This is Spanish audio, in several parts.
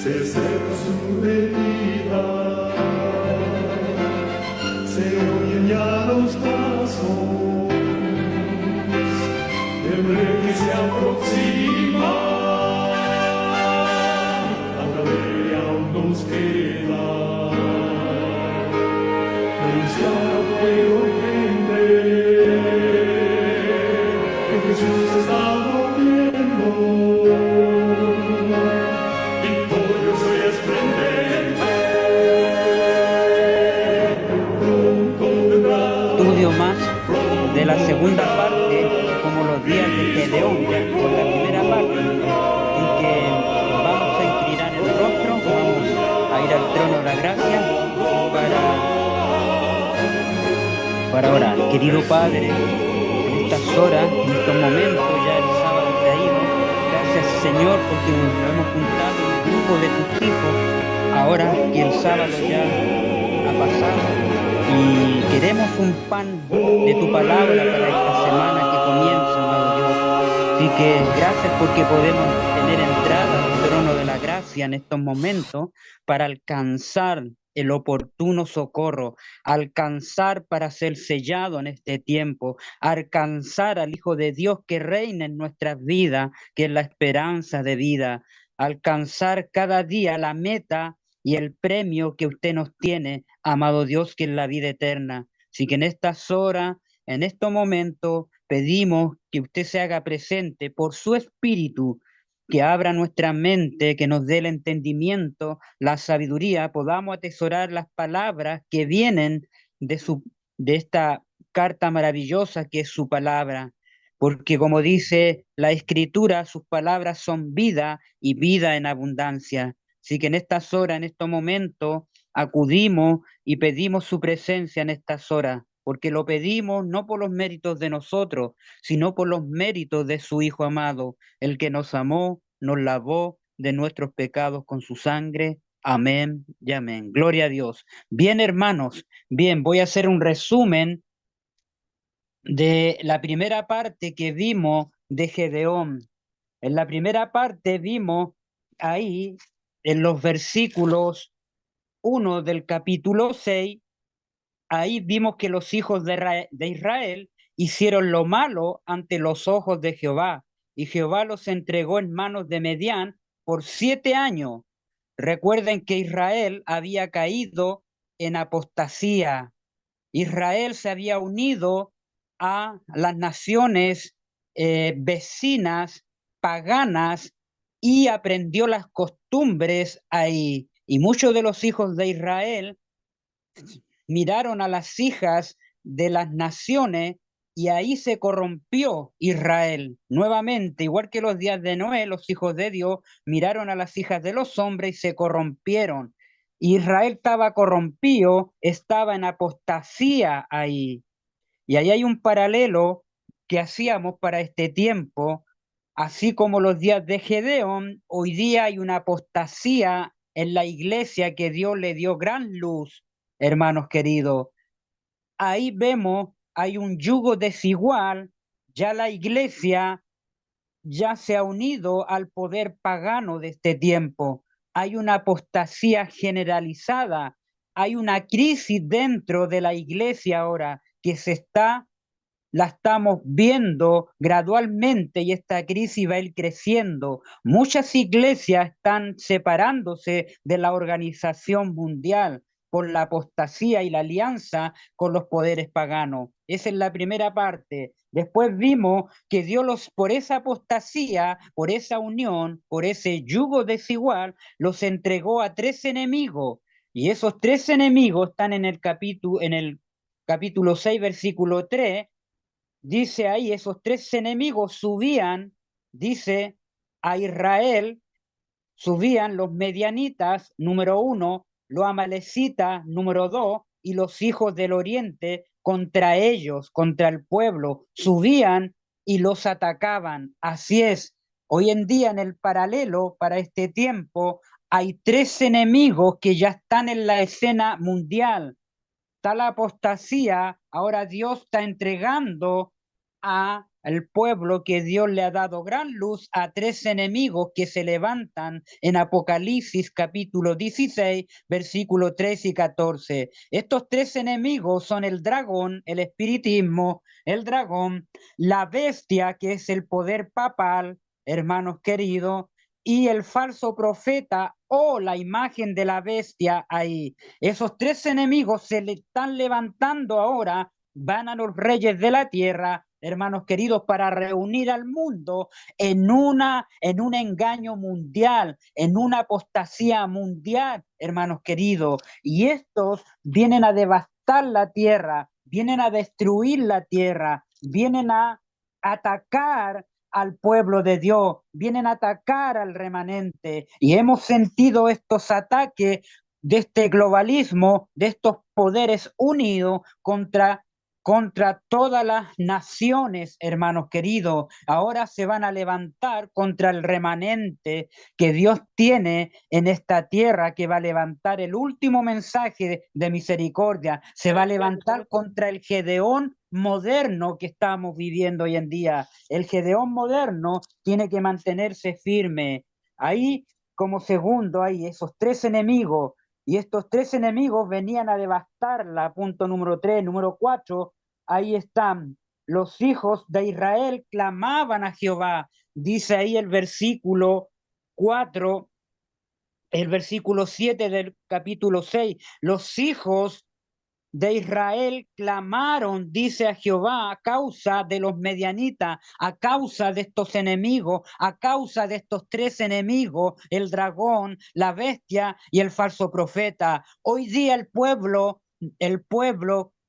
se seca su bebida, se oyen ya los pasos del rey que se aproxima. Ándale, aún nos queda anunciar al pueblo gente que Jesús está volviendo. Victorioso y esplendente, pronto vendrá. Estudio más de la segunda parte, como los días de Gedeón, ya con la primera parte, en que vamos a inclinar el rostro, vamos a ir al trono de la gracia para orar. Querido Padre, en estas horas, en estos momentos, ya el sábado se ha ido. Gracias, Señor, porque nos hemos juntado un grupo de tus hijos, ahora que el sábado ya ha pasado, y queremos un pan de tu palabra para esta semana que comienza, amado Dios. Así que gracias porque podemos tener entrada al trono de la gracia en estos momentos para alcanzar el oportuno socorro, alcanzar para ser sellado en este tiempo, alcanzar al Hijo de Dios que reina en nuestras vidas, que es la esperanza de vida, alcanzar cada día la meta y el premio que usted nos tiene, amado Dios, que es la vida eterna. Así que en estas horas, en estos momentos, pedimos que usted se haga presente por su espíritu, que abra nuestra mente, que nos dé el entendimiento, la sabiduría, podamos atesorar las palabras que vienen de esta carta maravillosa que es su palabra. Porque como dice la Escritura, sus palabras son vida y vida en abundancia. Así que en estas horas, en estos momentos, acudimos y pedimos su presencia en estas horas, porque lo pedimos no por los méritos de nosotros, sino por los méritos de su Hijo amado, el que nos amó, nos lavó de nuestros pecados con su sangre. Amén y amén. Gloria a Dios. Bien, hermanos, bien, voy a hacer un resumen de la primera parte que vimos de Gedeón. En la primera parte vimos ahí, en los versículos 1 del capítulo 6, ahí vimos que los hijos de Israel hicieron lo malo ante los ojos de Jehová, y Jehová los entregó en manos de Medián por 7 años. Recuerden que Israel había caído en apostasía. Israel se había unido a las naciones vecinas, paganas, y aprendió las costumbres ahí. Y muchos de los hijos de Israel miraron a las hijas de las naciones y ahí se corrompió Israel. Nuevamente, igual que los días de Noé, los hijos de Dios miraron a las hijas de los hombres y se corrompieron. Israel estaba corrompido, estaba en apostasía ahí. Y ahí hay un paralelo que hacíamos para este tiempo, así como los días de Gedeón, hoy día hay una apostasía en la iglesia que Dios le dio gran luz, hermanos queridos. Ahí vemos, hay un yugo desigual, ya la iglesia ya se ha unido al poder pagano de este tiempo. Hay una apostasía generalizada, hay una crisis dentro de la iglesia ahora que la estamos viendo gradualmente y esta crisis va a ir creciendo. Muchas iglesias están separándose de la organización mundial por la apostasía y la alianza con los poderes paganos. Esa es la primera parte. Después vimos que Dios por esa apostasía, por esa unión, por ese yugo desigual, los entregó a tres enemigos. Y esos tres enemigos están en el capítulo 6, versículo 3. Dice ahí, esos tres enemigos subían, dice, a Israel, subían los medianitas, número 1, los amalecitas, número 2, y los hijos del oriente contra ellos, contra el pueblo, subían y los atacaban. Así es, hoy en día en el paralelo para este tiempo hay tres enemigos que ya están en la escena mundial. Está la apostasía, ahora Dios está entregando a al pueblo que Dios le ha dado gran luz a tres enemigos que se levantan en Apocalipsis capítulo 16, versículos 3 y 14. Estos tres enemigos son el dragón, el espiritismo, el dragón, la bestia, que es el poder papal, hermanos queridos, y el falso profeta o la imagen de la bestia ahí. Esos tres enemigos se le están levantando ahora, van a los reyes de la tierra, hermanos queridos, para reunir al mundo en un engaño mundial, en una apostasía mundial, hermanos queridos. Y estos vienen a devastar la tierra, vienen a destruir la tierra, vienen a atacar al pueblo de Dios, vienen a atacar al remanente. Y hemos sentido estos ataques de este globalismo, de estos poderes unidos contra todas las naciones, hermanos queridos. Ahora se van a levantar contra el remanente que Dios tiene en esta tierra, que va a levantar el último mensaje de misericordia. Se va a levantar contra el Gedeón moderno que estamos viviendo hoy en día. El Gedeón moderno tiene que mantenerse firme. Ahí, como segundo, hay esos tres enemigos. Y estos tres enemigos venían a devastarla, punto número 3. Número 4, ahí están. Los hijos de Israel clamaban a Jehová. Dice ahí el versículo 4, el versículo 7 del capítulo 6. Los hijos de Israel clamaron, dice a Jehová, a causa de los medianitas, a causa de estos enemigos, a causa de estos tres enemigos, el dragón, la bestia y el falso profeta. Hoy día el pueblo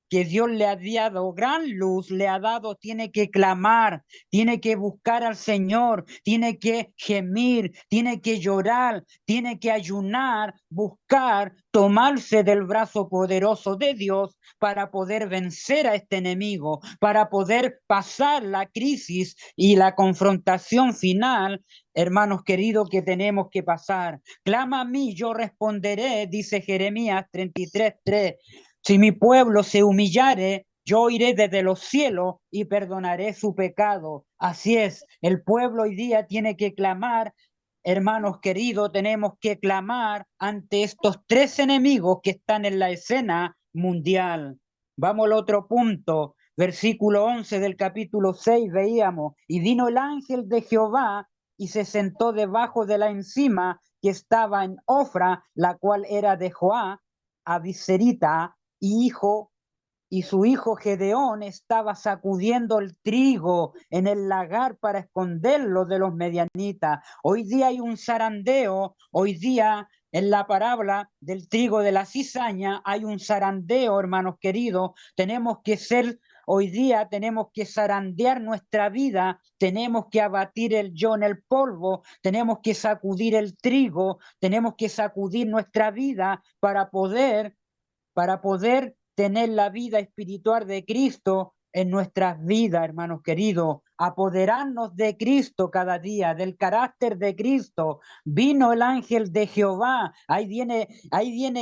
que Dios le ha dado gran luz, le ha dado, tiene que clamar, tiene que buscar al Señor, tiene que gemir, tiene que llorar, tiene que ayunar, buscar, tomarse del brazo poderoso de Dios para poder vencer a este enemigo, para poder pasar la crisis y la confrontación final, hermanos queridos, que tenemos que pasar. Clama a mí, yo responderé, dice Jeremías 33:3. Si mi pueblo se humillare, yo iré desde los cielos y perdonaré su pecado. Así es, el pueblo hoy día tiene que clamar. Hermanos queridos, tenemos que clamar ante estos tres enemigos que están en la escena mundial. Vamos al otro punto. Versículo 11 del capítulo 6 veíamos, y vino el ángel de Jehová y se sentó debajo de la encima que estaba en Ofra, la cual era de Joá, Abiserita, y su hijo Gedeón estaba sacudiendo el trigo en el lagar para esconderlo de los medianitas. Hoy día hay un zarandeo, hoy día en la parábola del trigo de la cizaña hay un zarandeo, hermanos queridos. Hoy día tenemos que zarandear nuestra vida, tenemos que abatir el yo en el polvo, tenemos que sacudir el trigo, tenemos que sacudir nuestra vida para poder tener la vida espiritual de Cristo en nuestras vidas, hermanos queridos, apoderarnos de Cristo cada día, del carácter de Cristo. Vino el ángel de Jehová, ahí viene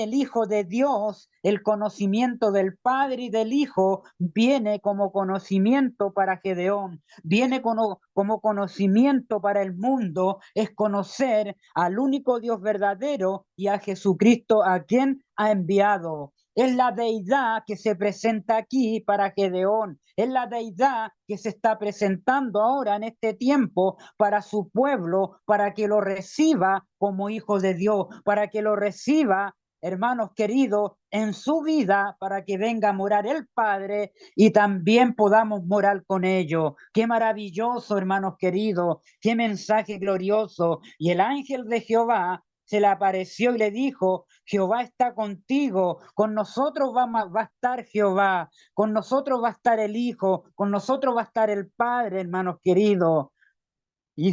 el Hijo de Dios, el conocimiento del Padre y del Hijo viene como conocimiento para Gedeón, viene como conocimiento para el mundo, es conocer al único Dios verdadero y a Jesucristo a quien ha enviado. Es la deidad que se presenta aquí para Gedeón. Es la deidad que se está presentando ahora en este tiempo para su pueblo, para que lo reciba como hijo de Dios, para que lo reciba, hermanos queridos, en su vida, para que venga a morar el Padre y también podamos morar con ellos. Qué maravilloso, hermanos queridos, qué mensaje glorioso. Y el ángel de Jehová se le apareció y le dijo: Jehová está contigo, con nosotros va a estar Jehová, con nosotros va a estar el Hijo, con nosotros va a estar el Padre, hermanos queridos. Y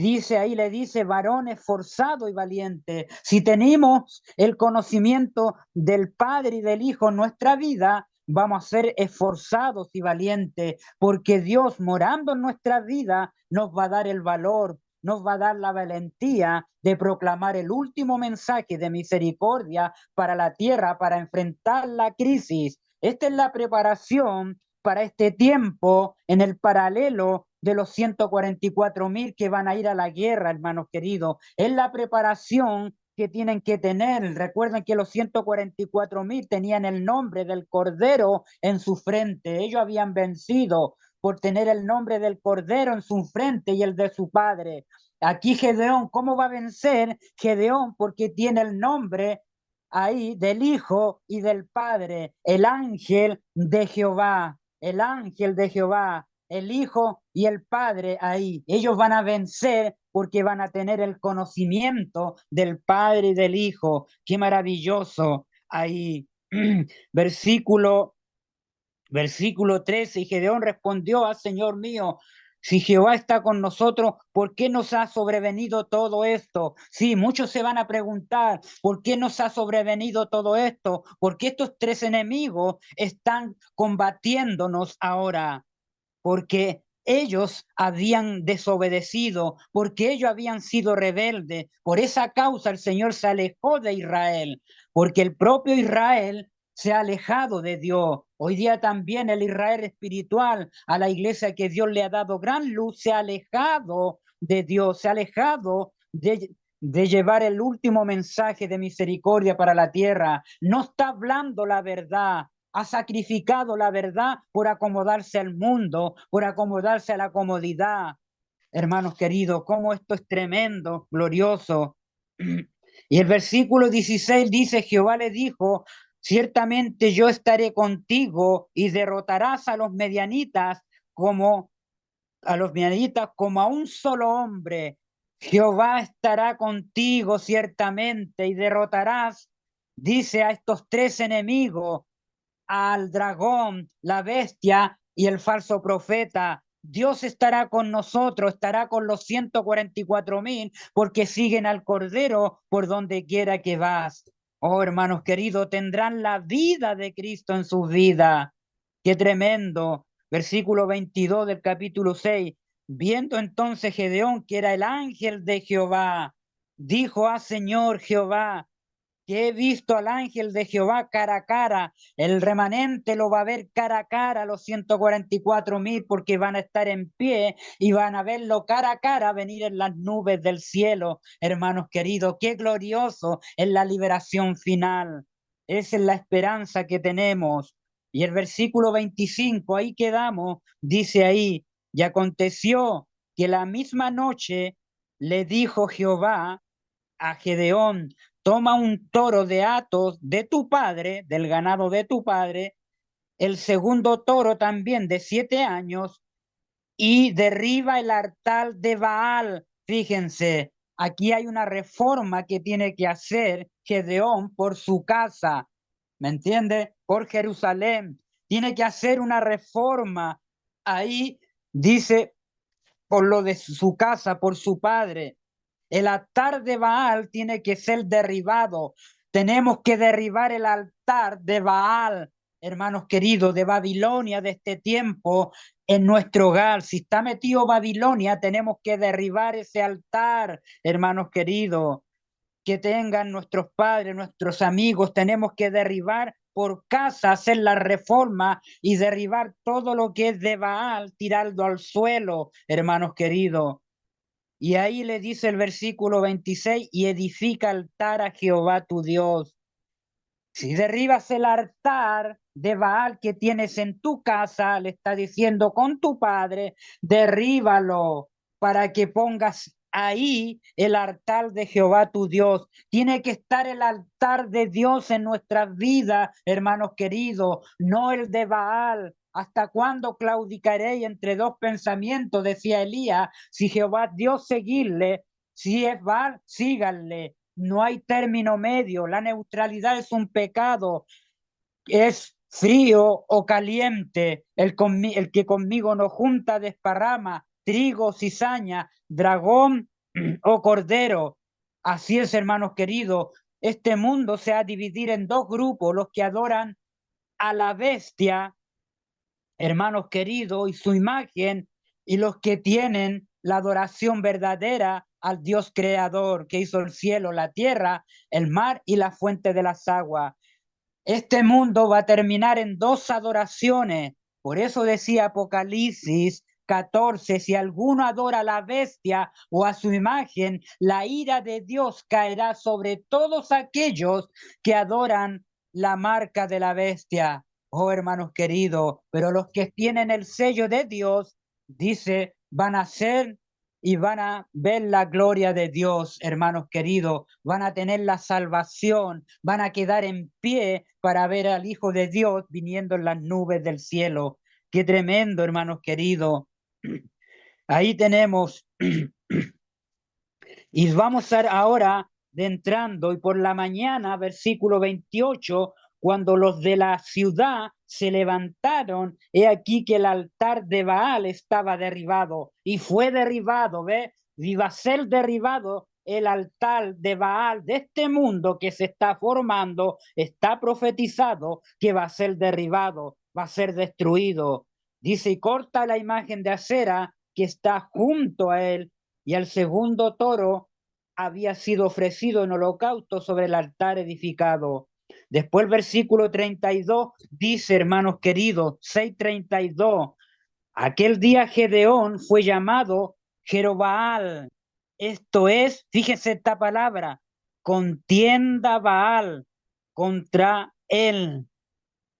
le dice, varón esforzado y valiente. Si tenemos el conocimiento del Padre y del Hijo en nuestra vida, vamos a ser esforzados y valientes, porque Dios, morando en nuestra vida, nos va a dar el valor, nos va a dar la valentía de proclamar el último mensaje de misericordia para la tierra, para enfrentar la crisis. Esta es la preparación para este tiempo en el paralelo de los 144.000 que van a ir a la guerra, hermanos queridos. Es la preparación que tienen que tener. Recuerden que los 144.000 tenían el nombre del Cordero en su frente. Ellos habían vencido por tener el nombre del Cordero en su frente y el de su padre. Aquí Gedeón, ¿cómo va a vencer Gedeón? Porque tiene el nombre ahí del Hijo y del Padre, el ángel de Jehová, el ángel de Jehová, el Hijo y el Padre ahí. Ellos van a vencer porque van a tener el conocimiento del Padre y del Hijo. Qué maravilloso ahí. Versículo Versículo 13, y Gedeón respondió al Señor mío, si Jehová está con nosotros, ¿por qué nos ha sobrevenido todo esto? Sí, muchos se van a preguntar, ¿por qué nos ha sobrevenido todo esto? ¿Por qué estos tres enemigos están combatiéndonos ahora? Porque ellos habían desobedecido, porque ellos habían sido rebeldes. Por esa causa el Señor se alejó de Israel, porque el propio Israel se ha alejado de Dios. Hoy día también el Israel espiritual, a la iglesia que Dios le ha dado gran luz, se ha alejado de Dios, se ha alejado de llevar el último mensaje de misericordia para la tierra. No está hablando la verdad, ha sacrificado la verdad por acomodarse al mundo, por acomodarse a la comodidad. Hermanos queridos, cómo esto es tremendo, glorioso. Y el versículo 16 dice, Jehová le dijo, ciertamente yo estaré contigo y derrotarás a los medianitas como a un solo hombre. Jehová estará contigo ciertamente y derrotarás, dice, a estos tres enemigos, al dragón, la bestia y el falso profeta. Dios estará con nosotros, estará con los 144.000 porque siguen al Cordero por donde quiera que vas. Oh, hermanos queridos, tendrán la vida de Cristo en sus vidas. Qué tremendo. Versículo 22 del capítulo 6. Viendo entonces Gedeón que era el ángel de Jehová, dijo a Señor Jehová, que he visto al ángel de Jehová cara a cara. El remanente lo va a ver cara a cara, los 144.000, porque van a estar en pie y van a verlo cara a cara venir en las nubes del cielo. Hermanos queridos, qué glorioso es la liberación final. Esa es la esperanza que tenemos. Y el versículo 25, ahí quedamos, dice ahí, y aconteció que la misma noche le dijo Jehová a Gedeón, toma un toro de hatos de tu padre, del ganado de tu padre, el segundo toro también de 7 años, y derriba el altar de Baal. Fíjense, aquí hay una reforma que tiene que hacer Gedeón por su casa, ¿me entiende? Por Jerusalén. Tiene que hacer una reforma. Ahí dice, por lo de su casa, por su padre. El altar de Baal tiene que ser derribado. Tenemos que derribar el altar de Baal, hermanos queridos, de Babilonia, de este tiempo en nuestro hogar. Si está metido Babilonia, tenemos que derribar ese altar, hermanos queridos, que tengan nuestros padres, nuestros amigos. Tenemos que derribar por casa, hacer la reforma y derribar todo lo que es de Baal, tirarlo al suelo, hermanos queridos. Y ahí le dice el versículo 26, y edifica altar a Jehová tu Dios. Si derribas el altar de Baal que tienes en tu casa, le está diciendo con tu padre, derríbalo para que pongas ahí el altar de Jehová tu Dios. Tiene que estar el altar de Dios en nuestras vidas, hermanos queridos, no el de Baal. ¿Hasta cuándo claudicaréis entre dos pensamientos? Decía Elías. Si Jehová es Dios, seguirle. Si es Baal, síganle. No hay término medio. La neutralidad es un pecado. Es frío o caliente. El que conmigo no junta desparrama. Trigo, cizaña, dragón o cordero. Así es, hermanos queridos. Este mundo se ha dividido en dos grupos: los que adoran a la bestia, hermanos queridos, y su imagen, y los que tienen la adoración verdadera al Dios creador que hizo el cielo, la tierra, el mar y la fuente de las aguas. Este mundo va a terminar en dos adoraciones. Por eso decía Apocalipsis 14, si alguno adora a la bestia o a su imagen, la ira de Dios caerá sobre todos aquellos que adoran la marca de la bestia. Oh, hermanos queridos, pero los que tienen el sello de Dios, dice, van a ser y van a ver la gloria de Dios, hermanos queridos, van a tener la salvación, van a quedar en pie para ver al Hijo de Dios viniendo en las nubes del cielo. Qué tremendo, hermanos queridos. Ahí tenemos, y vamos a ahora de entrando, y por la mañana, versículo 28, cuando los de la ciudad se levantaron, he aquí que el altar de Baal estaba derribado, y fue derribado, ¿ve? Y va a ser derribado el altar de Baal de este mundo que se está formando, está profetizado que va a ser derribado, va a ser destruido. Dice, y corta la imagen de acera que está junto a él, y el segundo toro había sido ofrecido en holocausto sobre el altar edificado. Después el versículo 32 dice, hermanos queridos, 6:32, aquel día Gedeón fue llamado Jerobaal. Esto es, fíjense esta palabra, contienda Baal contra él,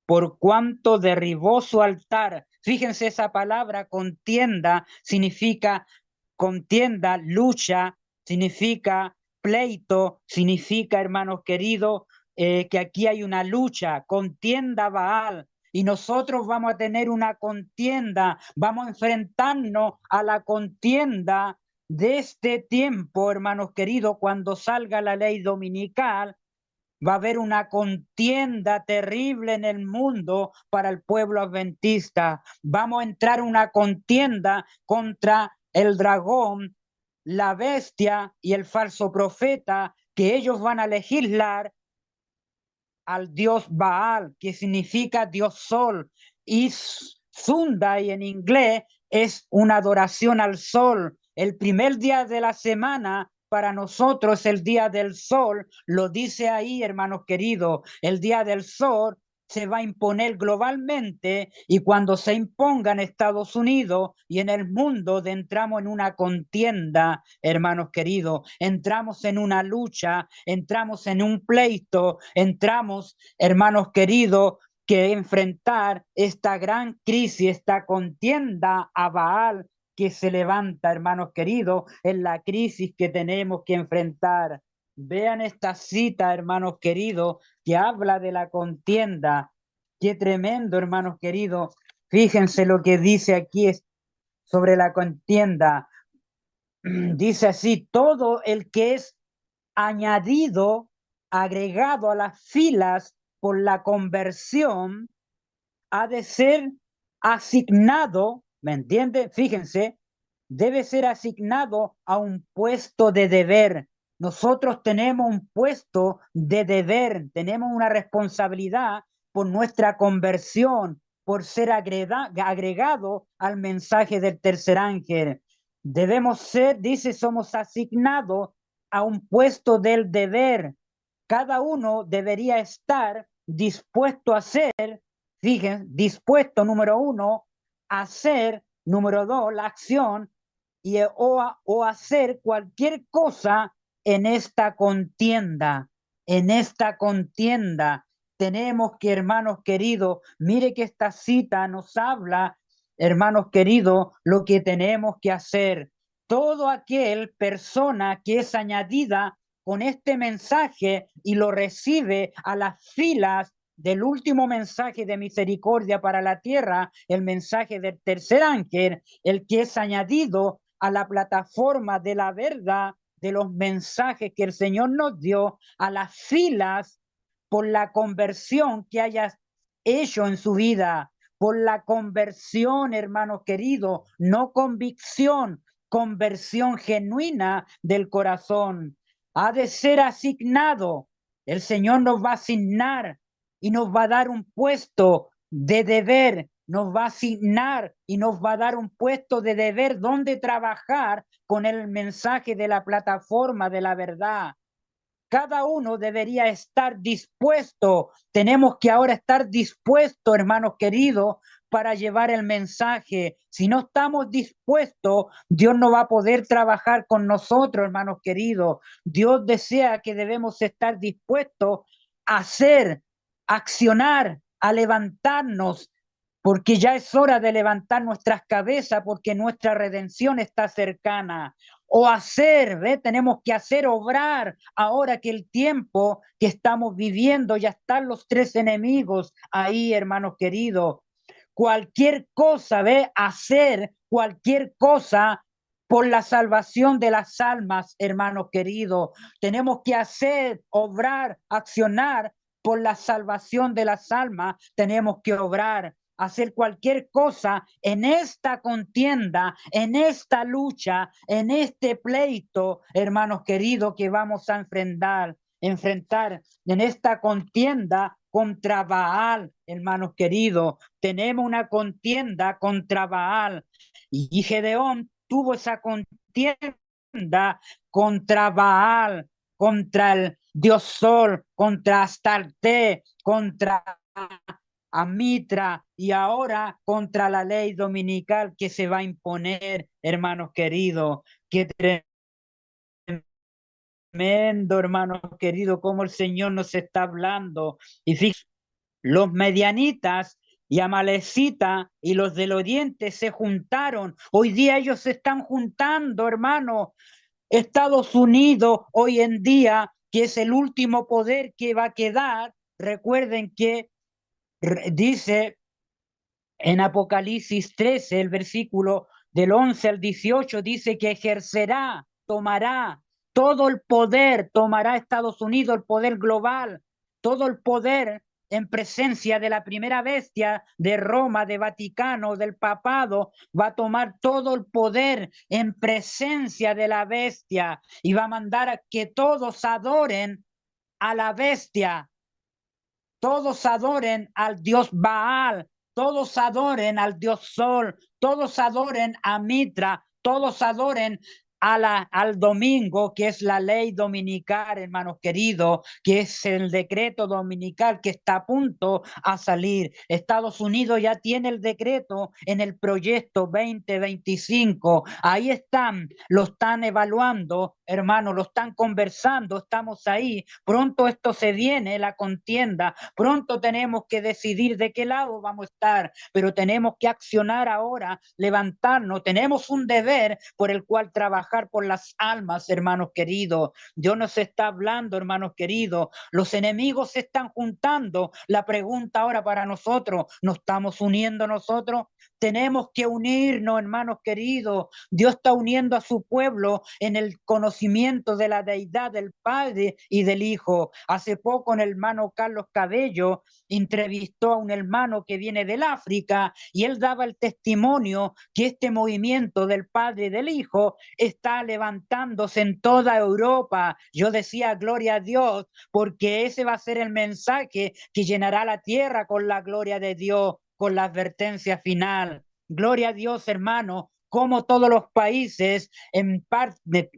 por cuanto derribó su altar. Fíjense esa palabra, contienda, significa contienda, lucha, significa pleito, significa, hermanos queridos, que aquí hay una lucha, contienda Baal. Y nosotros vamos a tener una contienda, vamos a enfrentarnos a la contienda de este tiempo, hermanos queridos, cuando salga la ley dominical. Va a haber una contienda terrible en el mundo para el pueblo adventista. Vamos a entrar en una contienda contra el dragón, la bestia y el falso profeta, que ellos van a legislar al dios Baal, que significa dios sol, y Sunday en inglés es una adoración al sol. El primer día de la semana para nosotros el día del sol, lo dice ahí, hermanos queridos, el día del sol se va a imponer globalmente, y cuando se imponga en Estados Unidos y en el mundo, entramos en una contienda, hermanos queridos, entramos en una lucha, entramos en un pleito, entramos, hermanos queridos, que enfrentar esta gran crisis, esta contienda a Baal que se levanta, hermanos queridos, en la crisis que tenemos que enfrentar. Vean esta cita, hermanos queridos, que habla de la contienda. Qué tremendo, hermanos queridos. Fíjense lo que dice aquí sobre la contienda. Dice así, todo el que es añadido, agregado a las filas por la conversión, ha de ser asignado, ¿me entiende? Fíjense, debe ser asignado a un puesto de deber. Nosotros tenemos un puesto de deber, tenemos una responsabilidad por nuestra conversión, por ser agregado al mensaje del tercer ángel. Debemos ser, dice, somos asignados a un puesto del deber. Cada uno debería estar dispuesto a ser, fíjense, dispuesto, número uno, a hacer, número dos, la acción, o hacer cualquier cosa en esta contienda. En esta contienda tenemos que, hermanos queridos, mire que esta cita nos habla, hermanos queridos, lo que tenemos que hacer. Todo aquel persona que es añadida con este mensaje y lo recibe a las filas del último mensaje de misericordia para la tierra, el mensaje del tercer ángel, el que es añadido a la plataforma de la verdad, de los mensajes que el Señor nos dio, a las filas por la conversión que hayas hecho en su vida, por la conversión, hermanos queridos, no convicción, conversión genuina del corazón. Ha de ser asignado. El Señor nos va a asignar y nos va a dar un puesto de deber, nos va a asignar y nos va a dar un puesto de deber donde trabajar con el mensaje de la plataforma de la verdad. Cada uno debería estar dispuesto. Tenemos que ahora estar dispuestos, hermanos queridos, para llevar el mensaje. Si no estamos dispuestos, Dios no va a poder trabajar con nosotros, hermanos queridos. Dios desea que debemos estar dispuestos a hacer, a accionar, a levantarnos, porque ya es hora de levantar nuestras cabezas, porque nuestra redención está cercana. O hacer, ¿ve? Tenemos que hacer, obrar, ahora que el tiempo que estamos viviendo, ya están los tres enemigos ahí, hermanos queridos. Cualquier cosa, ¿ve? Hacer cualquier cosa por la salvación de las almas, hermanos queridos. Tenemos que hacer, obrar, accionar por la salvación de las almas. Tenemos que obrar, hacer cualquier cosa en esta contienda, en esta lucha, en este pleito, hermanos queridos, que vamos a enfrentar en esta contienda contra Baal, hermanos queridos. Tenemos una contienda contra Baal y Gedeón tuvo esa contienda contra Baal, contra el Dios Sol, contra Astarte, contra a Mitra y ahora contra la ley dominical que se va a imponer, hermanos queridos. Qué tremendo, hermanos queridos, cómo el Señor nos está hablando. Y fíjense, los medianitas y amalecitas y los del oriente se juntaron. Hoy día ellos se están juntando, hermano. Estados Unidos hoy en día, que es el último poder que va a quedar, recuerden que dice en Apocalipsis 13, el versículo del 11 al 18, dice que ejercerá, tomará todo el poder, tomará Estados Unidos el poder global, todo el poder en presencia de la primera bestia de Roma, de Vaticano, del papado, va a tomar todo el poder en presencia de la bestia y va a mandar a que todos adoren a la bestia, todos adoren al dios Baal, todos adoren al dios Sol, todos adoren a Mitra, todos adoren al domingo, que es la ley dominical, hermanos queridos, que es el decreto dominical que está a punto a salir. Estados Unidos ya tiene el decreto en el proyecto 2025. Ahí están, lo están evaluando, hermanos, lo están conversando, estamos ahí. Pronto esto se viene, la contienda. Pronto tenemos que decidir de qué lado vamos a estar, pero tenemos que accionar ahora, levantarnos. Tenemos un deber por el cual trabajar por las almas, hermanos queridos. Dios nos está hablando, hermanos queridos. Los enemigos se están juntando. La pregunta ahora para nosotros, ¿nos estamos uniendo nosotros? Tenemos que unirnos, hermanos queridos. Dios está uniendo a su pueblo en el conocimiento de la deidad del Padre y del Hijo. Hace poco el hermano Carlos Cabello entrevistó a un hermano que viene del África y él daba el testimonio que este movimiento del Padre y del Hijo está levantándose en toda Europa. Yo decía, gloria a Dios, porque ese va a ser el mensaje que llenará la tierra con la gloria de Dios, con la advertencia final. Gloria a Dios, hermano, como todos los países en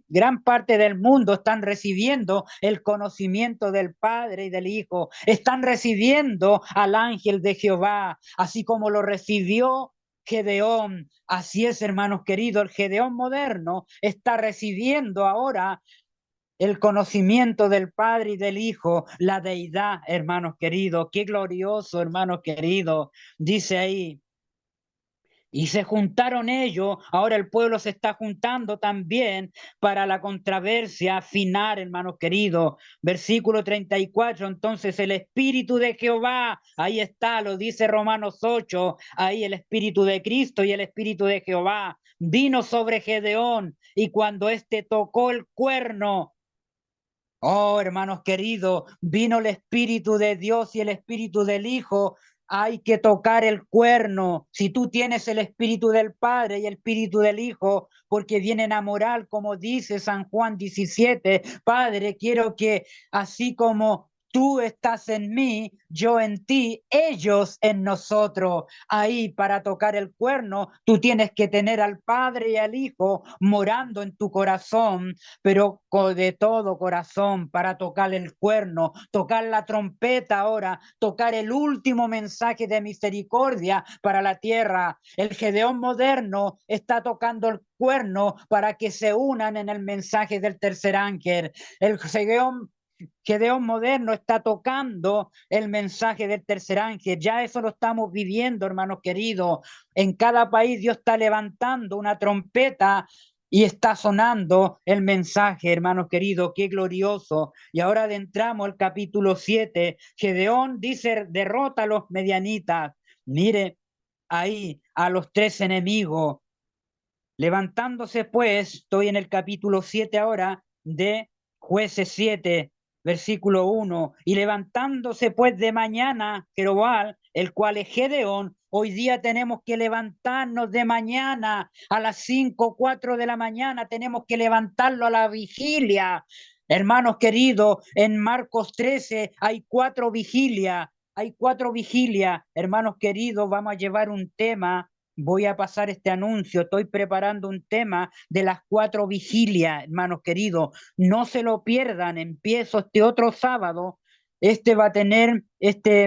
gran parte del mundo están recibiendo el conocimiento del Padre y del Hijo, están recibiendo al ángel de Jehová, así como lo recibió Gedeón. Así es, hermanos queridos, el Gedeón moderno está recibiendo ahora el conocimiento del Padre y del Hijo, la deidad, hermanos queridos. Qué glorioso, hermanos queridos. Dice ahí, y se juntaron ellos, ahora el pueblo se está juntando también para la controversia final, hermanos queridos. Versículo 34, entonces el Espíritu de Jehová, ahí está, lo dice Romanos 8, ahí el Espíritu de Cristo y el Espíritu de Jehová vino sobre Gedeón y cuando éste tocó el cuerno, oh, hermanos queridos, vino el Espíritu de Dios y el Espíritu del Hijo. Hay que tocar el cuerno. Si tú tienes el Espíritu del Padre y el Espíritu del Hijo, porque vienen a morar, como dice San Juan 17, Padre, quiero que así como Tú estás en mí, yo en ti, ellos en nosotros. Ahí para tocar el cuerno, tú tienes que tener al Padre y al Hijo morando en tu corazón, pero de todo corazón para tocar el cuerno, tocar la trompeta ahora, tocar el último mensaje de misericordia para la tierra. El Gedeón moderno está tocando el cuerno para que se unan en el mensaje del tercer ángel. El Gedeón moderno está tocando el mensaje del tercer ángel. Ya eso lo estamos viviendo, hermanos queridos. En cada país Dios está levantando una trompeta y está sonando el mensaje, hermanos queridos. Qué glorioso. Y ahora adentramos al capítulo 7. Gedeón dice, derrota a los medianitas. Mire ahí a los tres enemigos. Levantándose pues, estoy en el capítulo 7 ahora de Jueces 7, versículo 1, y levantándose pues de mañana Jerobal, el cual es Gedeón, hoy día tenemos que levantarnos de mañana a las 5, 4 de la mañana, tenemos que levantarlo a la vigilia. Hermanos queridos, en Marcos 13 hay 4 vigilias, hermanos queridos, vamos a llevar un tema. Voy a pasar este anuncio. Estoy preparando un tema de las 4 vigilias, hermanos queridos. No se lo pierdan. Empiezo este otro sábado. Este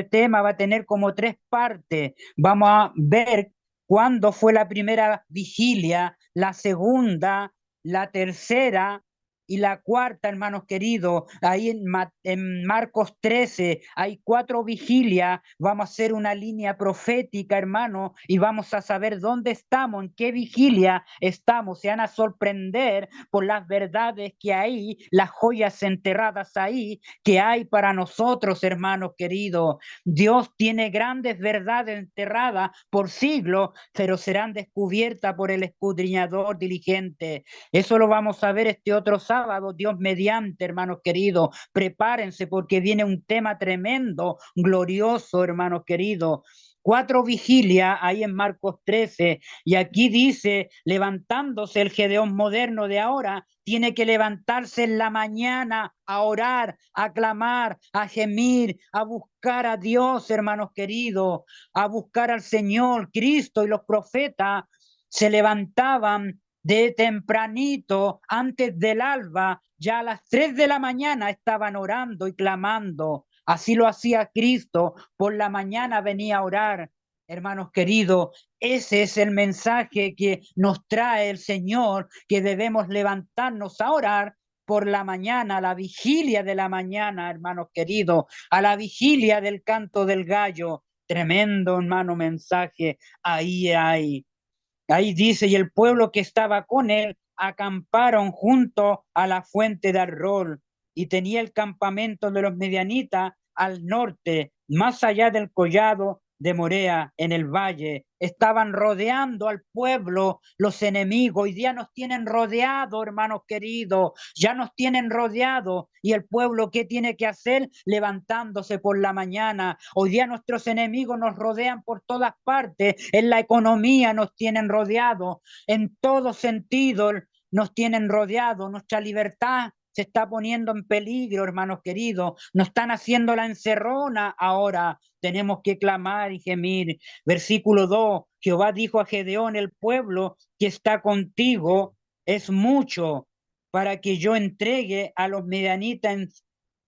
tema va a tener como 3 partes. Vamos a ver cuándo fue la primera vigilia, la segunda, la tercera y la cuarta, hermanos queridos. Ahí en Marcos 13 hay 4 vigilias. Vamos a hacer una línea profética, hermano, y vamos a saber dónde estamos, en qué vigilia estamos. Se van a sorprender por las verdades que hay, las joyas enterradas ahí que hay para nosotros, hermanos queridos. Dios tiene grandes verdades enterradas por siglos, pero serán descubiertas por el escudriñador diligente. Eso lo vamos a ver este otro sábado, Dios mediante, hermanos queridos. Prepárense porque viene un tema tremendo, glorioso, hermanos queridos. 4 vigilias ahí en Marcos 13, y aquí dice, levantándose el Gedeón moderno de ahora, tiene que levantarse en la mañana a orar, a clamar, a gemir, a buscar a Dios, hermanos queridos, a buscar al Señor. Cristo y los profetas se levantaban de tempranito, antes del alba, ya a las 3 de la mañana estaban orando y clamando. Así lo hacía Cristo, por la mañana venía a orar. Hermanos queridos, ese es el mensaje que nos trae el Señor, que debemos levantarnos a orar por la mañana, a la vigilia de la mañana, hermanos queridos, a la vigilia del canto del gallo. Tremendo, hermano, mensaje. Ahí hay. Ahí dice, y el pueblo que estaba con él acamparon junto a la fuente de Arrol, y tenía el campamento de los medianitas al norte, más allá del collado de Morea, en el valle. Estaban rodeando al pueblo los enemigos. Hoy día nos tienen rodeado, hermanos queridos, ya nos tienen rodeado. Y el pueblo, ¿qué tiene que hacer? Levantándose por la mañana. Hoy día nuestros enemigos nos rodean por todas partes. En la economía nos tienen rodeado. En todo sentido nos tienen rodeado. Nuestra libertad se está poniendo en peligro, hermanos queridos. Nos están haciendo la encerrona ahora. Tenemos que clamar y gemir. Versículo 2. Jehová dijo a Gedeón, el pueblo que está contigo es mucho para que yo entregue a los medianitas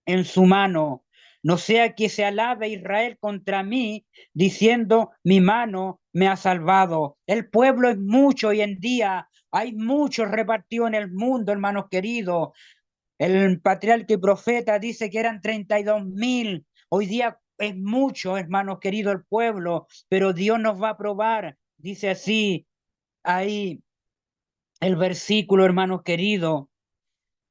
en su mano. No sea que se alabe Israel contra mí, diciendo, mi mano me ha salvado. El pueblo es mucho hoy en día. Hay muchos repartidos en el mundo, hermanos queridos. El patriarca y profeta dice que eran 32.000. Hoy día es mucho, hermanos queridos, el pueblo, pero Dios nos va a probar. Dice así, ahí el versículo, hermanos queridos.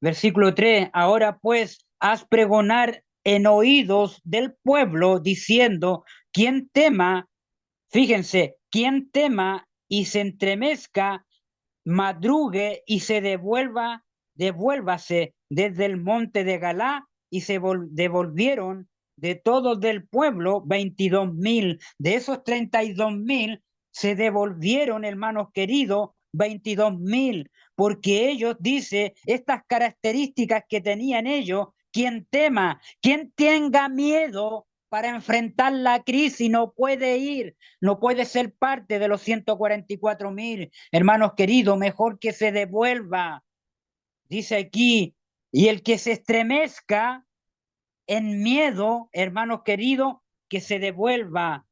Versículo 3, ahora pues haz pregonar en oídos del pueblo diciendo, quien tema, fíjense, quien tema y se entremezca, madrugue y se devuélvase desde el monte de Galá, y se devolvieron de todos del pueblo 22.000. De esos 32.000 se devolvieron, hermanos queridos, 22.000, porque ellos, dice, estas características que tenían ellos, quien tema, quien tenga miedo para enfrentar la crisis, no puede ir, no puede ser parte de los 144.000. Hermanos queridos, mejor que se devuelva. Dice aquí, y el que se estremezca en miedo, hermanos queridos, que se devuelva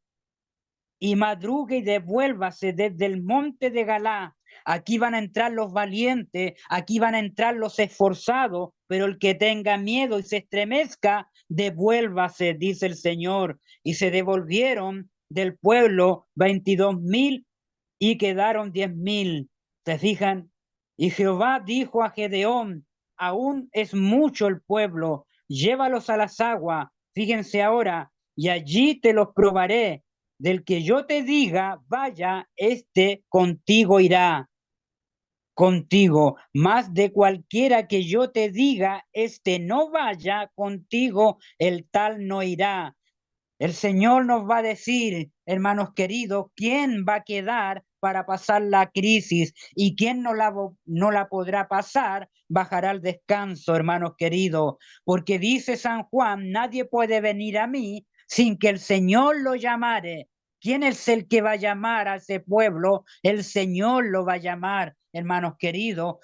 y madrugue y devuélvase desde el monte de Galá. Aquí van a entrar los valientes, aquí van a entrar los esforzados, pero el que tenga miedo y se estremezca, devuélvase, dice el Señor. Y se devolvieron del pueblo 22.000 y quedaron 10.000. ¿Se fijan? Y Jehová dijo a Gedeón, aún es mucho el pueblo, llévalos a las aguas, fíjense ahora, y allí te los probaré. Del que yo te diga, vaya, este contigo irá, contigo. Más de cualquiera que yo te diga, este no vaya contigo, el tal no irá. El Señor nos va a decir, hermanos queridos, quién va a quedar para pasar la crisis y quién no la podrá pasar, bajará al descanso, hermanos queridos. Porque dice San Juan, nadie puede venir a mí sin que el Señor lo llamare. ¿Quién es el que va a llamar a ese pueblo? El Señor lo va a llamar, hermanos queridos,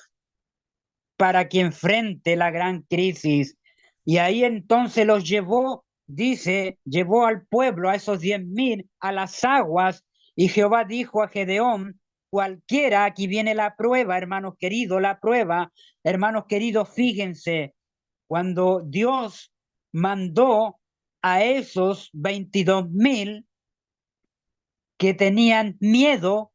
para que enfrente la gran crisis. Y ahí entonces los llevó, dice, llevó al pueblo, a esos 10.000, a las aguas, y Jehová dijo a Gedeón, cualquiera, aquí viene la prueba, hermanos queridos, la prueba, hermanos queridos, fíjense, cuando Dios mandó a esos 22.000 que tenían miedo,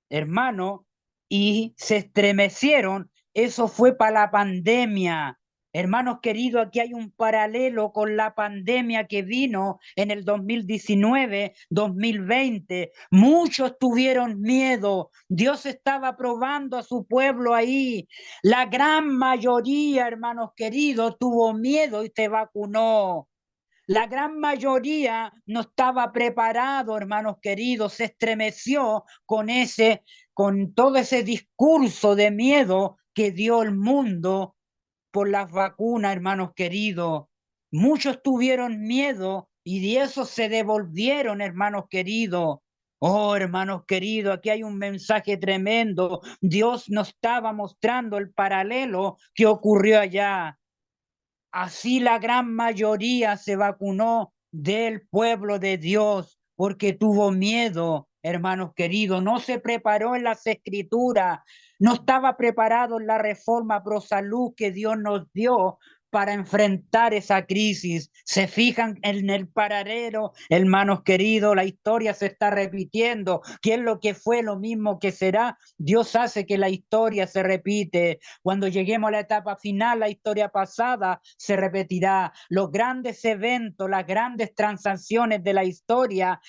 hermano, y se estremecieron. Eso fue para la pandemia. Hermanos queridos, aquí hay un paralelo con la pandemia que vino en el 2019, 2020. Muchos tuvieron miedo. Dios estaba probando a su pueblo ahí. La gran mayoría, hermanos queridos, tuvo miedo y se vacunó. La gran mayoría no estaba preparado, hermanos queridos, se estremeció con todo ese discurso de miedo que dio el mundo por las vacunas, hermanos queridos. Muchos tuvieron miedo y de eso se devolvieron, hermanos queridos. Oh, hermanos queridos, aquí hay un mensaje tremendo. Dios nos estaba mostrando el paralelo que ocurrió allá. Así la gran mayoría se vacunó del pueblo de Dios porque tuvo miedo, hermanos queridos, no se preparó en las escrituras, no estaba preparado en la reforma pro salud que Dios nos dio para enfrentar esa crisis. Se fijan en el paradero, hermanos queridos, la historia se está repitiendo. ¿Qué es lo que fue, lo mismo que será? Dios hace que la historia se repite. Cuando lleguemos a la etapa final, la historia pasada se repetirá. Los grandes eventos, las grandes transacciones de la historia,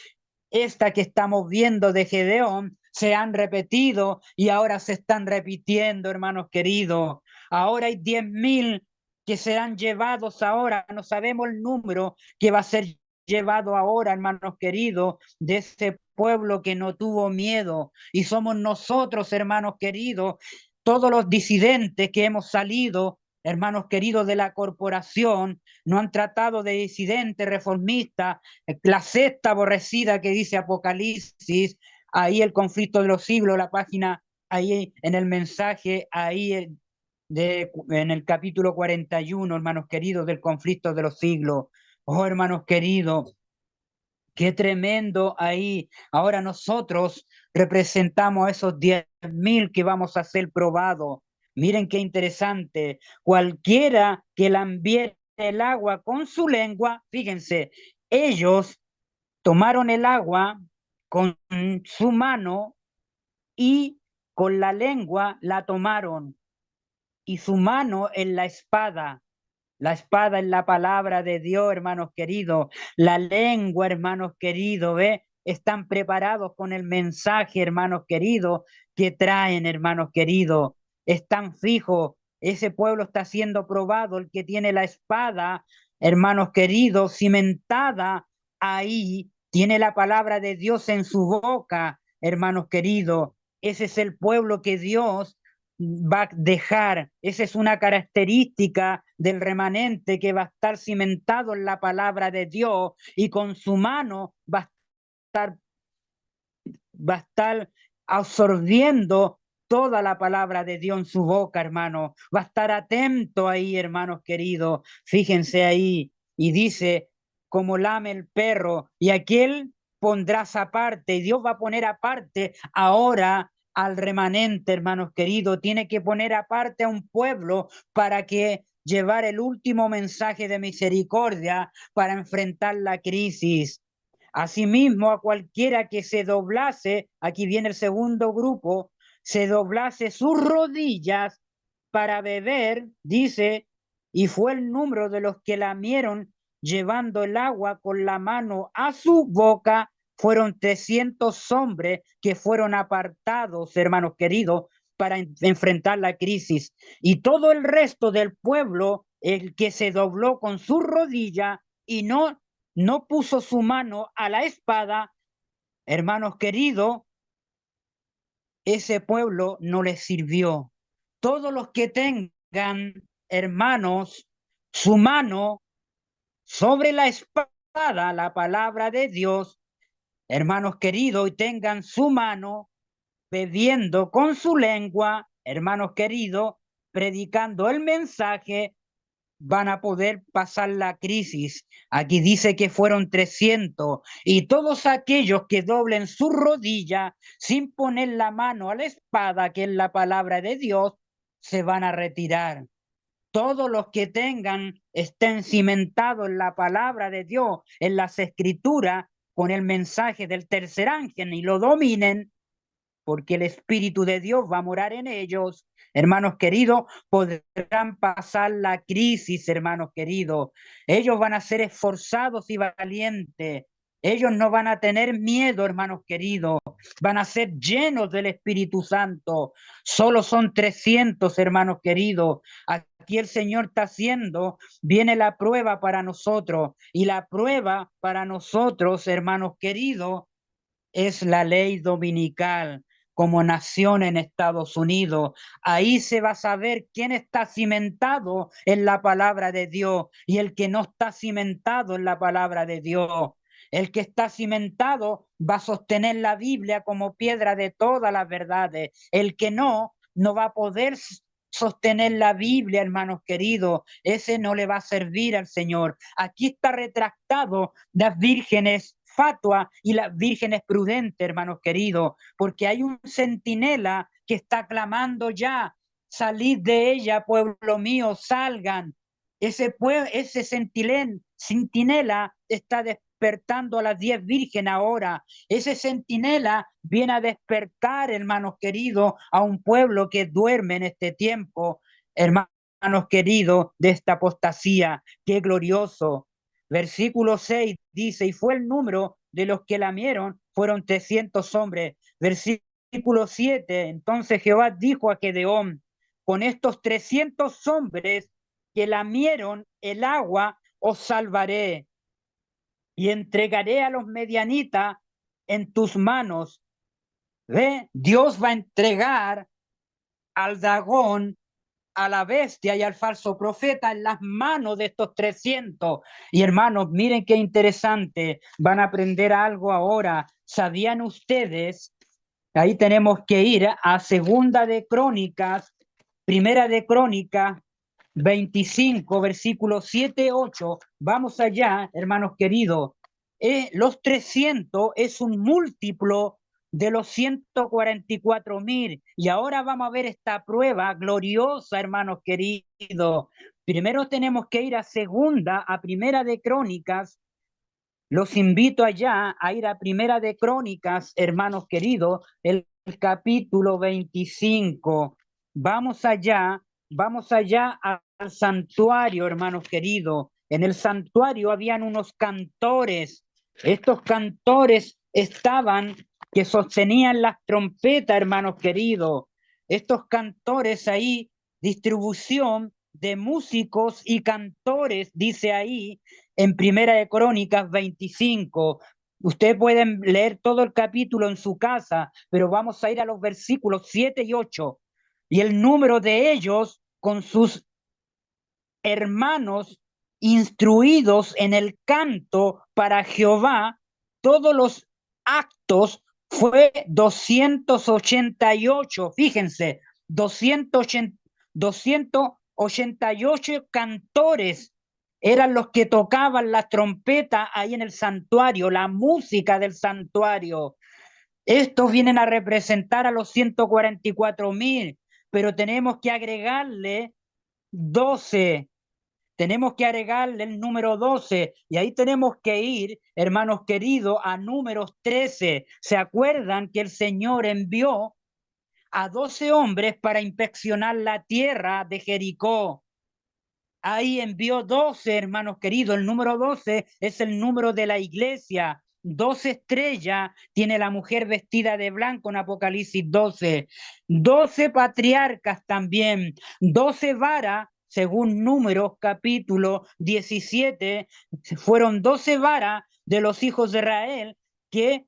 esta que estamos viendo de Gedeón, se han repetido y ahora se están repitiendo, hermanos queridos. Ahora hay 10.000 que serán llevados ahora, no sabemos el número que va a ser llevado ahora, hermanos queridos, de ese pueblo que no tuvo miedo. Y somos nosotros, hermanos queridos, todos los disidentes que hemos salido, hermanos queridos de la corporación, no han tratado de disidente, reformista, la secta aborrecida que dice Apocalipsis, ahí el conflicto de los siglos, la página, ahí en el mensaje, ahí en el capítulo 41, hermanos queridos, del conflicto de los siglos. Oh, hermanos queridos, qué tremendo ahí. Ahora nosotros representamos a esos 10.000 que vamos a ser probados. Miren qué interesante. Cualquiera que lambiere el agua con su lengua, fíjense, ellos tomaron el agua con su mano y con la lengua la tomaron y su mano en la espada. La espada es la palabra de Dios, hermanos queridos. La lengua, hermanos queridos, ¿ve? Están preparados con el mensaje, hermanos queridos, que traen, hermanos queridos. Están fijos. Ese pueblo está siendo probado. El que tiene la espada, hermanos queridos, cimentada ahí, tiene la palabra de Dios en su boca, hermanos queridos. Ese es el pueblo que Dios va a dejar. Esa es una característica del remanente que va a estar cimentado en la palabra de Dios y con su mano va a estar absorbiendo toda la palabra de Dios en su boca, hermano. Va a estar atento ahí, hermanos queridos. Fíjense ahí. Y dice, como lame el perro, y aquel pondrás aparte, y Dios va a poner aparte ahora al remanente, hermanos queridos. Tiene que poner aparte a un pueblo para que llevar el último mensaje de misericordia para enfrentar la crisis. Asimismo, a cualquiera que se doblase, aquí viene el segundo grupo, se doblase sus rodillas para beber, dice, y fue el número de los que lamieron llevando el agua con la mano a su boca, fueron 300 hombres que fueron apartados, hermanos queridos, para enfrentar la crisis. Y todo el resto del pueblo, el que se dobló con su rodilla y no puso su mano a la espada, hermanos queridos, ese pueblo no les sirvió. Todos los que tengan, hermanos, su mano sobre la espada, la palabra de Dios, hermanos queridos, y tengan su mano bebiendo con su lengua, hermanos queridos, predicando el mensaje, van a poder pasar la crisis. Aquí dice que fueron 300 y todos aquellos que doblen su rodilla sin poner la mano a la espada, que es la palabra de Dios, se van a retirar. Todos los que estén cimentados en la palabra de Dios, en las escrituras, con el mensaje del tercer ángel y lo dominen, porque el Espíritu de Dios va a morar en ellos. Hermanos queridos, podrán pasar la crisis, hermanos queridos. Ellos van a ser esforzados y valientes. Ellos no van a tener miedo, hermanos queridos. Van a ser llenos del Espíritu Santo. Solo son 300, hermanos queridos. Aquí el Señor está haciendo, viene la prueba para nosotros. Y la prueba para nosotros, hermanos queridos, es la ley dominical como nación en Estados Unidos. Ahí se va a saber quién está cimentado en la palabra de Dios y el que no está cimentado en la palabra de Dios. El que está cimentado va a sostener la Biblia como piedra de todas las verdades. El que no va a poder sostener la Biblia, hermanos queridos. Ese no le va a servir al Señor. Aquí está retractado las vírgenes fatua y las vírgenes prudentes, hermanos queridos, porque hay un centinela que está clamando ya, salid de ella, pueblo mío, salgan. Ese centinela está despertando a las 10 vírgenes ahora. Ese centinela viene a despertar, hermanos queridos, a un pueblo que duerme en este tiempo, hermanos queridos, de esta apostasía. Qué glorioso. Versículo 6 dice, y fue el número de los que lamieron, fueron 300 hombres. Versículo 7, entonces Jehová dijo a Gedeón, con estos 300 hombres que lamieron el agua, os salvaré y entregaré a los medianitas en tus manos. ¿Ve? Dios va a entregar al dragón, a la bestia y al falso profeta en las manos de estos 300. Y hermanos, miren qué interesante, van a aprender algo ahora. ¿Sabían ustedes? Ahí tenemos que ir a Segunda de Crónicas, Primera de Crónicas 25, versículos 7, 8. Vamos allá, hermanos queridos. Los 300 es un múltiplo de los 144.000. Y ahora vamos a ver esta prueba gloriosa, hermanos queridos. Primero tenemos que ir a Primera de Crónicas. Los invito allá a ir a Primera de Crónicas, hermanos queridos, el capítulo 25. Vamos allá al santuario, hermanos queridos. En el santuario habían unos cantores. Estos cantores que sostenían las trompetas, hermanos queridos. Estos cantores ahí, distribución de músicos y cantores, dice ahí, en Primera de Crónicas 25. Ustedes pueden leer todo el capítulo en su casa, pero vamos a ir a los versículos 7 y 8. y el número de ellos con sus hermanos instruidos en el canto para Jehová, todos los actos fue 288. Fíjense, 288 cantores eran los que tocaban la trompeta ahí en el santuario, la música del santuario. Estos vienen a representar a los 144.000, pero tenemos que agregarle 12. Tenemos que agregarle el número 12 y ahí tenemos que ir, hermanos queridos, a números 13. ¿Se acuerdan que el Señor envió a 12 hombres para inspeccionar la tierra de Jericó? Ahí envió 12, hermanos queridos. El número 12 es el número de la iglesia. 12 estrellas tiene la mujer vestida de blanco en Apocalipsis 12. 12 patriarcas también. 12 varas, según Números capítulo 17, fueron 12 varas de los hijos de Israel que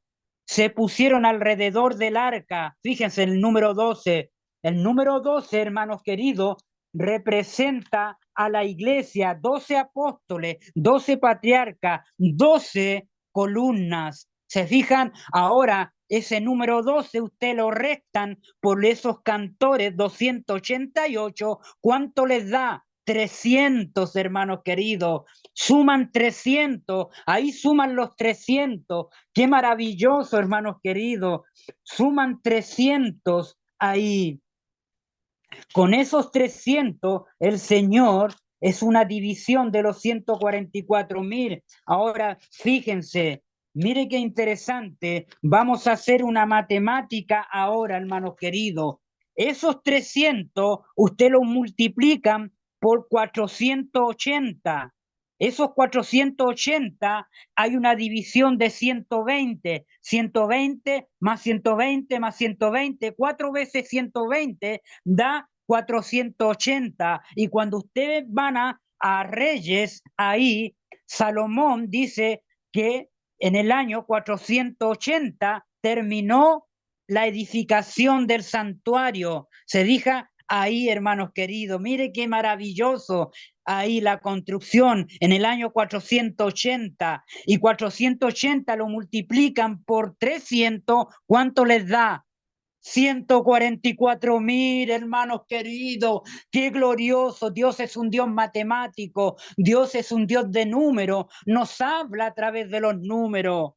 se pusieron alrededor del arca. Fíjense el número 12. El número 12, hermanos queridos, representa a la iglesia, 12 apóstoles, 12 patriarcas, 12 columnas. ¿Se fijan? Ahora, ese número 12 usted lo restan por esos cantores, 288. ¿Cuánto les da? 300, hermanos queridos. Suman 300. Ahí suman los 300. Qué maravilloso, hermanos queridos. Suman 300 ahí. Con esos 300, el Señor es una división de los 144.000. Ahora, fíjense, mire qué interesante. Vamos a hacer una matemática ahora, hermanos queridos. Esos 300, usted los multiplican por 480. Esos 480, hay una división de 120. 120 más 120 más 120, 4 veces 120 da 480. Y cuando ustedes van a Reyes, ahí Salomón dice que en el año 480 terminó la edificación del santuario. Se dijo ahí, hermanos queridos, mire qué maravilloso. Ahí la construcción en el año 480 y 480 lo multiplican por 300, ¿cuánto les da? 144.000, hermanos queridos, qué glorioso. Dios es un Dios matemático, Dios es un Dios de números, nos habla a través de los números.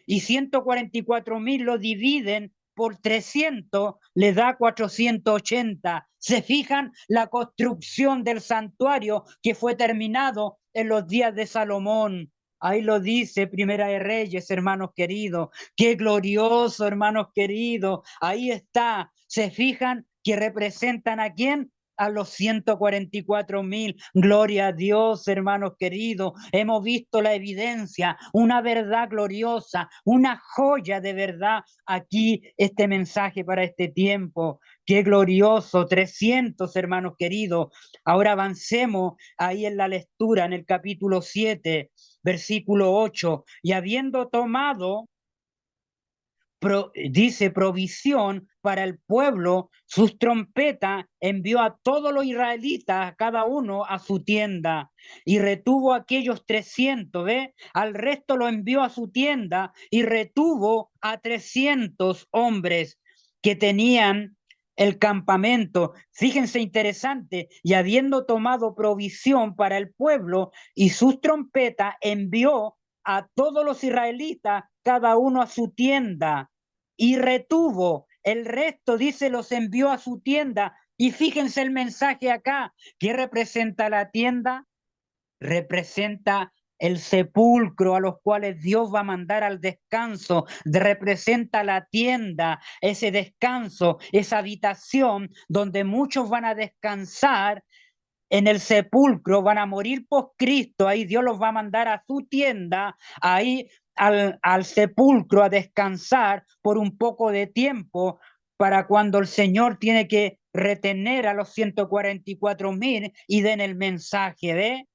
Y 144.000 lo dividen por 300, le da 480. ¿Se fijan? La construcción del santuario que fue terminado en los días de Salomón. Ahí lo dice Primera de Reyes, hermanos queridos. Qué glorioso, hermanos queridos. Ahí está. ¿Se fijan que representan a quién? A los 144.000. Gloria a Dios, hermanos queridos. Hemos visto la evidencia, una verdad gloriosa, una joya de verdad. Aquí este mensaje para este tiempo. Qué glorioso, 300, hermanos queridos. Ahora avancemos ahí en la lectura, en el capítulo 7, versículo 8. Y habiendo tomado dice provisión para el pueblo, sus trompetas envió a todos los israelitas, cada uno a su tienda, y retuvo a aquellos 300, ¿ve? Al resto lo envió a su tienda y retuvo a 300 hombres que tenían el campamento. Fíjense interesante, y habiendo tomado provisión para el pueblo y sus trompetas, envió a todos los israelitas, cada uno a su tienda, y retuvo. El resto, dice, los envió a su tienda. Y fíjense el mensaje acá. ¿Qué representa la tienda? Representa el sepulcro a los cuales Dios va a mandar al descanso, representa la tienda, ese descanso, esa habitación donde muchos van a descansar en el sepulcro, van a morir por Cristo, ahí Dios los va a mandar a su tienda, ahí al sepulcro a descansar por un poco de tiempo, para cuando el Señor tiene que retener a los 144.000 y den el mensaje de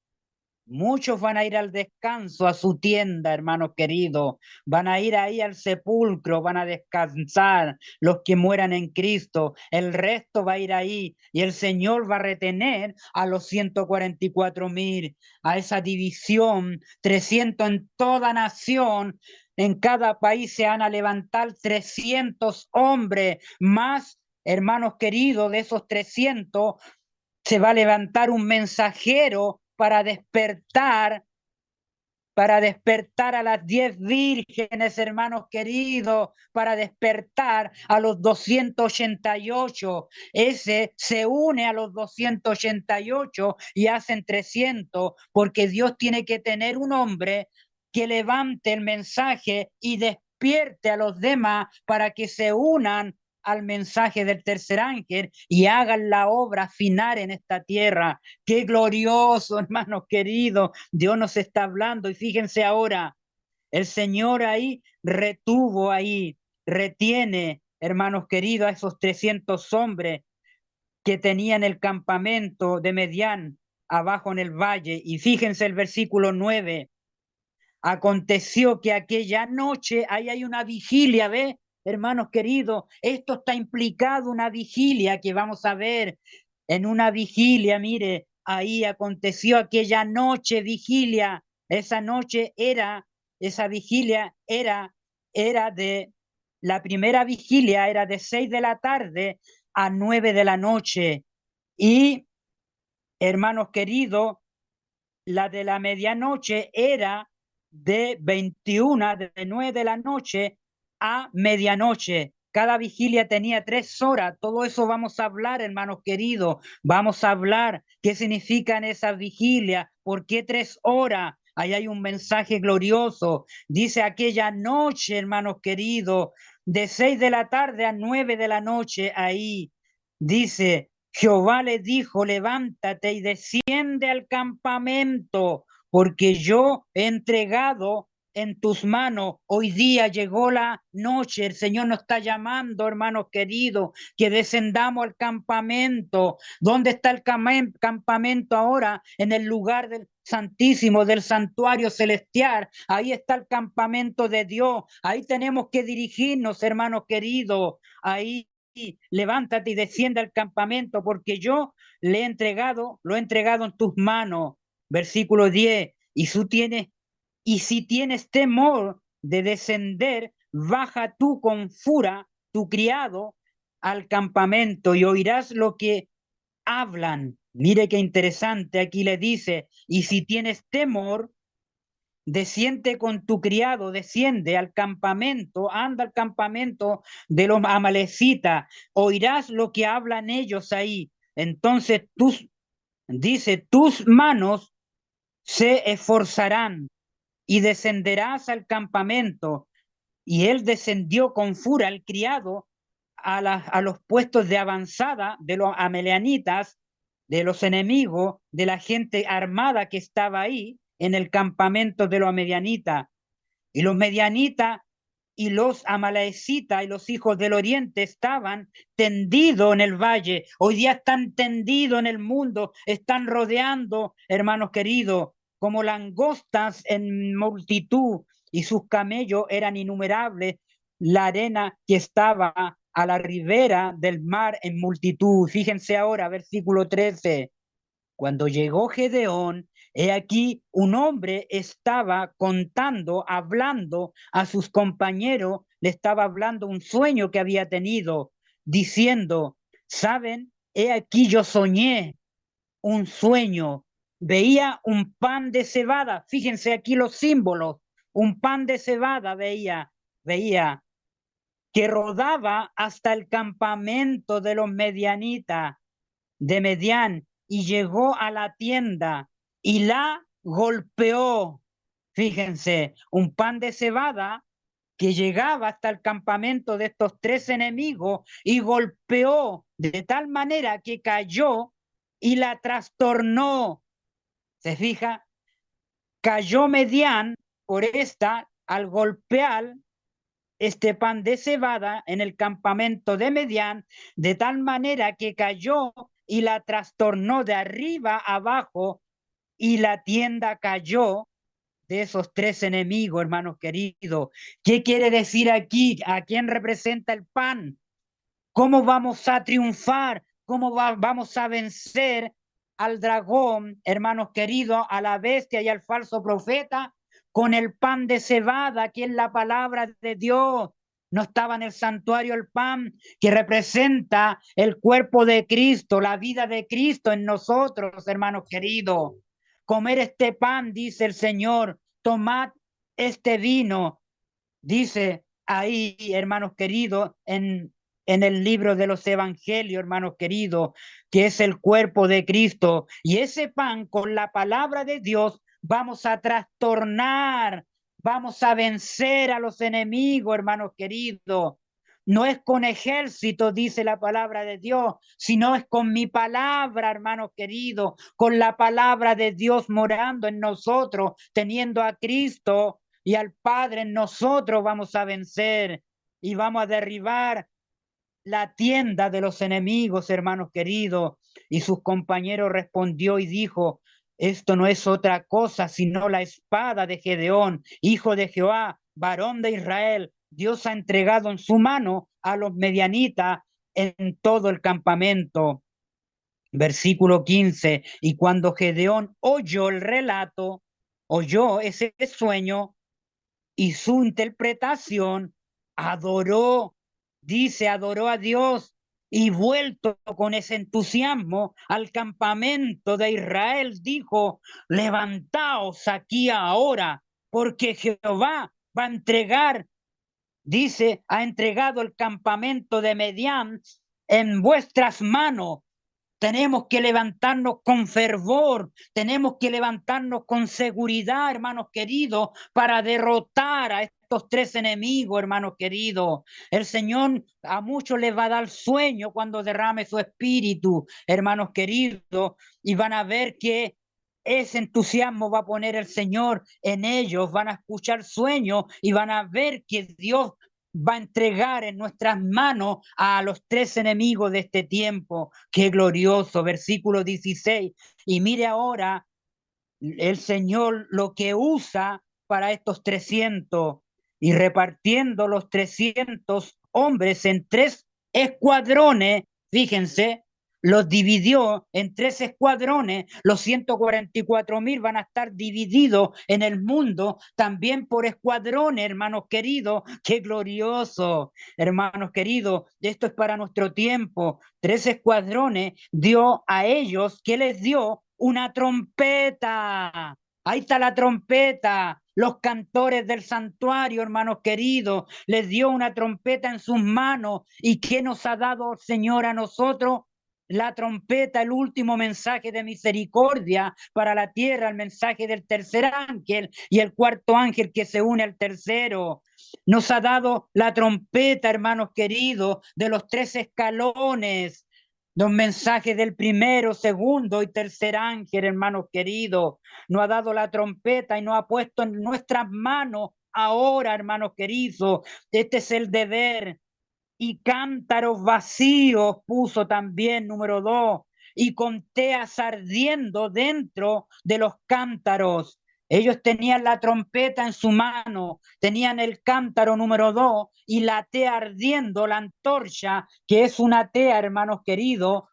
Muchos van a ir al descanso, a su tienda, hermanos queridos. Van a ir ahí al sepulcro, van a descansar los que mueran en Cristo. El resto va a ir ahí y el Señor va a retener a los 144,000, a esa división, 300 en toda nación. En cada país se van a levantar 300 hombres más, hermanos queridos, de esos 300 se va a levantar un mensajero para despertar a las 10 vírgenes, hermanos queridos, para despertar a los 288. Ese se une a los 288 y hacen 300, porque Dios tiene que tener un hombre que levante el mensaje y despierte a los demás para que se unan al mensaje del tercer ángel y hagan la obra final en esta tierra. Qué glorioso, hermanos queridos. Dios nos está hablando y fíjense ahora, el Señor retiene, hermanos queridos, a esos 300 hombres que tenían el campamento de Medián abajo en el valle. Y fíjense el versículo 9. Aconteció que aquella noche, ahí hay una vigilia, ¿ve? Hermanos queridos, esto está implicado una vigilia que vamos a ver en una vigilia, mire, ahí aconteció aquella noche vigilia, esa vigilia era la primera vigilia era de 6 de la tarde a 9 de la noche. Y, hermanos queridos, la de la medianoche era de 21, de 9 de la noche a medianoche. Cada vigilia tenía 3 horas. Todo eso vamos a hablar, hermanos queridos. Vamos a hablar qué significan esas vigilias, por qué 3 horas. Ahí hay un mensaje glorioso. Dice aquella noche, hermanos queridos, de 6 de la tarde a 9 de la noche, ahí dice, Jehová le dijo, levántate y desciende al campamento, porque yo he entregado en tus manos. Hoy día llegó la noche, el Señor nos está llamando, hermanos queridos, que descendamos al campamento. ¿Dónde está el campamento ahora? En el lugar del Santísimo, del santuario celestial. Ahí está el campamento de Dios. Ahí tenemos que dirigirnos, hermanos queridos. Ahí levántate y desciende al campamento, porque yo lo he entregado en tus manos. Versículo 10, y si tienes temor de descender, baja tú con fura, tu criado, al campamento y oirás lo que hablan. Mire qué interesante, aquí le dice, y si tienes temor, desciende con tu criado, desciende al campamento, anda al campamento de los amalecitas, oirás lo que hablan ellos ahí. Entonces tus manos se esforzarán y descenderás al campamento. Y él descendió con furia, el criado, a los puestos de avanzada de los amaleanitas, de los enemigos, de la gente armada que estaba ahí en el campamento de los medianitas. Y los medianitas y los amalecitas y los hijos del oriente estaban tendidos en el valle. Hoy día están tendidos en el mundo, están rodeando, hermanos queridos, como langostas en multitud, y sus camellos eran innumerables, la arena que estaba a la ribera del mar en multitud. Fíjense ahora, versículo 13. Cuando llegó Gedeón, he aquí un hombre estaba contando, hablando a sus compañeros, le estaba hablando un sueño que había tenido, diciendo, ¿saben? He aquí yo soñé un sueño, veía un pan de cebada, fíjense aquí los símbolos, un pan de cebada veía que rodaba hasta el campamento de los medianitas de Medián y llegó a la tienda y la golpeó. Fíjense, un pan de cebada que llegaba hasta el campamento de estos 3 enemigos y golpeó de tal manera que cayó y la trastornó. ¿Se fija? Cayó Medián por esta al golpear este pan de cebada en el campamento de Medián, de tal manera que cayó y la trastornó de arriba a abajo y la tienda cayó de esos tres enemigos, hermanos queridos. ¿Qué quiere decir aquí? ¿A quién representa el pan? ¿Cómo vamos a triunfar? ¿Cómo vamos a vencer al dragón, hermanos queridos, a la bestia y al falso profeta? Con el pan de cebada, que es la palabra de Dios. No estaba en el santuario el pan que representa el cuerpo de Cristo, la vida de Cristo en nosotros, hermanos queridos. Comer este pan, dice el Señor, tomad este vino, dice ahí, hermanos queridos, en el libro de los evangelios, hermanos queridos, que es el cuerpo de Cristo. Y ese pan con la palabra de Dios vamos a trastornar, vamos a vencer a los enemigos, hermanos queridos. No es con ejército, dice la palabra de Dios, sino es con mi palabra, hermanos queridos, con la palabra de Dios morando en nosotros, teniendo a Cristo y al Padre en nosotros, vamos a vencer y vamos a derribar la tienda de los enemigos, hermanos queridos. Y sus compañeros respondió y dijo, esto no es otra cosa sino la espada de Gedeón, hijo de Jehová, varón de Israel. Dios ha entregado en su mano a los medianitas en todo el campamento. Versículo 15, y cuando Gedeón oyó el relato, oyó ese sueño y su interpretación, adoró, dice, adoró a Dios y vuelto con ese entusiasmo al campamento de Israel, dijo, levantaos aquí ahora, porque Jehová va a entregar, dice, ha entregado el campamento de Medián en vuestras manos. Tenemos que levantarnos con fervor, tenemos que levantarnos con seguridad, hermanos queridos, para derrotar a estos tres enemigos, hermanos queridos. El Señor a muchos les va a dar sueño cuando derrame su espíritu, hermanos queridos, y van a ver que ese entusiasmo va a poner el Señor en ellos, van a escuchar sueños y van a ver que Dios va a entregar en nuestras manos a los tres enemigos de este tiempo. Qué glorioso, versículo 16. Y mire ahora el Señor lo que usa para estos 300 y repartiendo los 300 hombres en tres escuadrones, fíjense, los dividió en tres escuadrones, los 144.000 van a estar divididos en el mundo también por escuadrones, hermanos queridos, qué glorioso, hermanos queridos, esto es para nuestro tiempo, tres escuadrones dio a ellos, ¿qué les dio? Una trompeta. Ahí está la trompeta. Los cantores del santuario, hermanos queridos, les dio una trompeta en sus manos. ¿Y qué nos ha dado el Señor a nosotros? La trompeta, el último mensaje de misericordia para la tierra, el mensaje del tercer ángel y el cuarto ángel que se une al tercero. Nos ha dado la trompeta, hermanos queridos, de los tres escalones, los mensajes del primero, segundo y tercer ángel, hermanos queridos. Nos ha dado la trompeta y nos ha puesto en nuestras manos ahora, hermanos queridos. Este es el deber. Y cántaros vacíos puso también, número 2, y con teas ardiendo dentro de los cántaros. Ellos tenían la trompeta en su mano, tenían el cántaro número 2 y la tea ardiendo, la antorcha, que es una tea, hermanos queridos.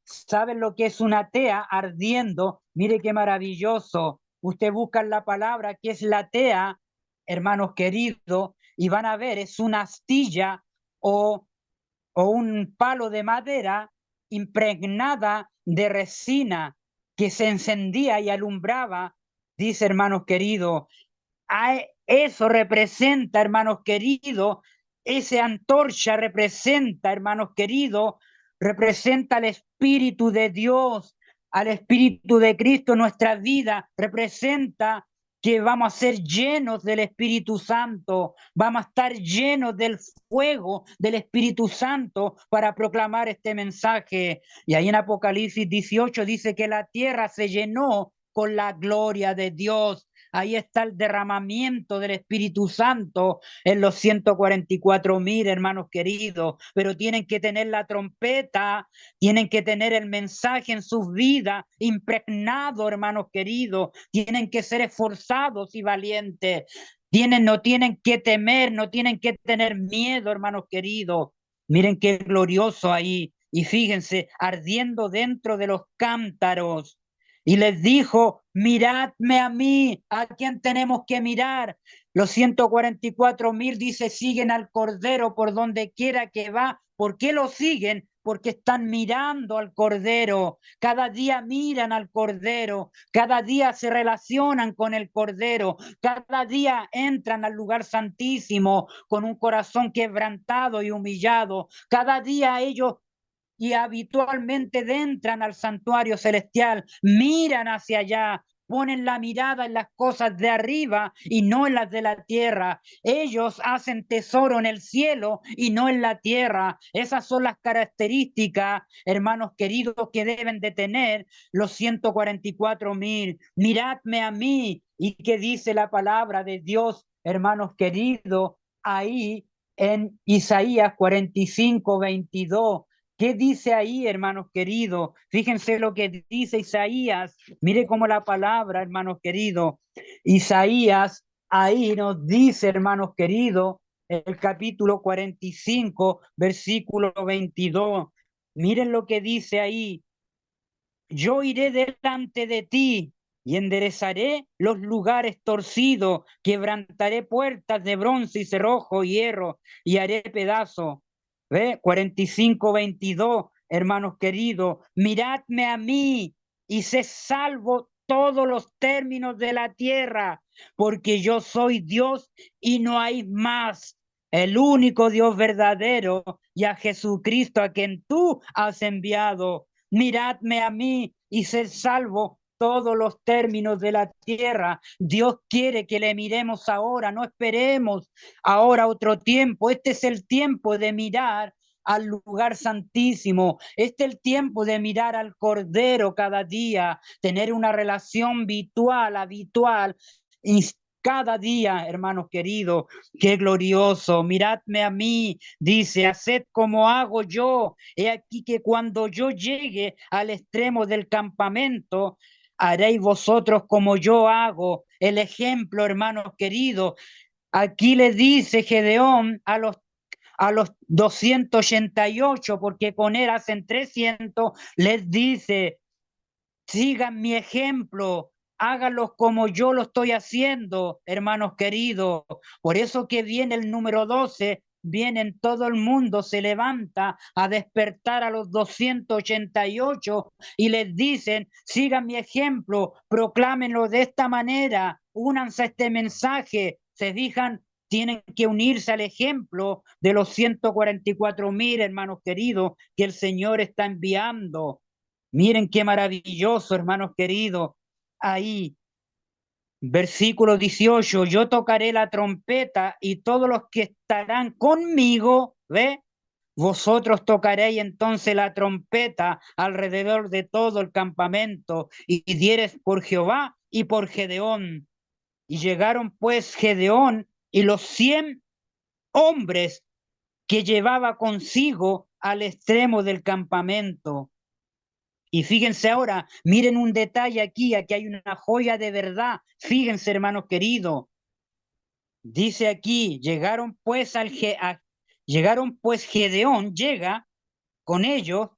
¿Saben lo que es una tea ardiendo? Mire qué maravilloso. Usted busca la palabra que es la tea, hermanos queridos, y van a ver, es una astilla o, o un palo de madera impregnada de resina que se encendía y alumbraba, dice hermanos queridos. Eso representa, hermanos queridos, esa antorcha representa, hermanos queridos, representa al Espíritu de Dios, al Espíritu de Cristo en nuestra vida, representa que vamos a ser llenos del Espíritu Santo, vamos a estar llenos del fuego del Espíritu Santo para proclamar este mensaje. Y ahí en Apocalipsis 18 dice que la tierra se llenó con la gloria de Dios. ahí está el derramamiento del Espíritu Santo en los 144.000, hermanos queridos, pero tienen que tener la trompeta, tienen que tener el mensaje en sus vidas impregnado, hermanos queridos, tienen que ser esforzados y valientes. No tienen que temer, no tienen que tener miedo, hermanos queridos. Miren qué glorioso ahí. Y fíjense, ardiendo dentro de los cántaros. Y les dijo, miradme a mí, ¿a quién tenemos que mirar? Los 144.000, dice, siguen al Cordero por donde quiera que va. ¿Por qué lo siguen? Porque están mirando al Cordero. Cada día miran al Cordero. Cada día se relacionan con el Cordero. Cada día entran al lugar santísimo con un corazón quebrantado y humillado. Cada día ellos y habitualmente entran al santuario celestial, miran hacia allá, ponen la mirada en las cosas de arriba y no en las de la tierra. Ellos hacen tesoro en el cielo y no en la tierra. Esas son las características, hermanos queridos, que deben de tener los 144.000. Miradme a mí. ¿Y qué dice la palabra de Dios, hermanos queridos, ahí en Isaías 45:22? ¿Qué dice ahí, hermanos queridos? Fíjense lo que dice Isaías. Mire cómo la palabra, hermanos queridos. Isaías ahí nos dice, hermanos queridos, el capítulo 45, versículo 22. Miren lo que dice ahí. Yo iré delante de ti y enderezaré los lugares torcidos, quebrantaré puertas de bronce y cerrojo, hierro, y haré pedazo. ¿Ve? 45:22, hermanos queridos, miradme a mí y sé salvo todos los términos de la tierra, porque yo soy Dios y no hay más. El único Dios verdadero y a Jesucristo a quien tú has enviado. Miradme a mí y ser salvo todos los términos de la tierra. Dios quiere que le miremos ahora, no esperemos ahora otro tiempo. Este es el tiempo de mirar al lugar santísimo. Este es el tiempo de mirar al Cordero cada día, tener una relación habitual, cada día, hermanos queridos. Qué glorioso. Miradme a mí, dice, haced como hago yo. He aquí que cuando yo llegue al extremo del campamento, haréis vosotros como yo hago. El ejemplo, hermanos queridos. Aquí le dice Gedeón a los 288, porque con él hacen 300, les dice, sigan mi ejemplo, háganlo como yo lo estoy haciendo, hermanos queridos. Por eso que viene el número 12, viene en todo el mundo, se levanta a despertar a los 288 y les dicen, sigan mi ejemplo, proclámenlo de esta manera, únanse a este mensaje, se fijan. Tienen que unirse al ejemplo de los 144.000, hermanos queridos, que el Señor está enviando. Miren qué maravilloso, hermanos queridos. Ahí, versículo 18, yo tocaré la trompeta y todos los que estarán conmigo, ¿ve? Vosotros tocaréis entonces la trompeta alrededor de todo el campamento y dieres por Jehová y por Gedeón. Y llegaron pues Gedeón y los 100 hombres que llevaba consigo al extremo del campamento. Y fíjense ahora, miren un detalle aquí hay una joya de verdad. Fíjense, hermanos queridos. Dice aquí, llegaron pues Gedeón, llega con ellos,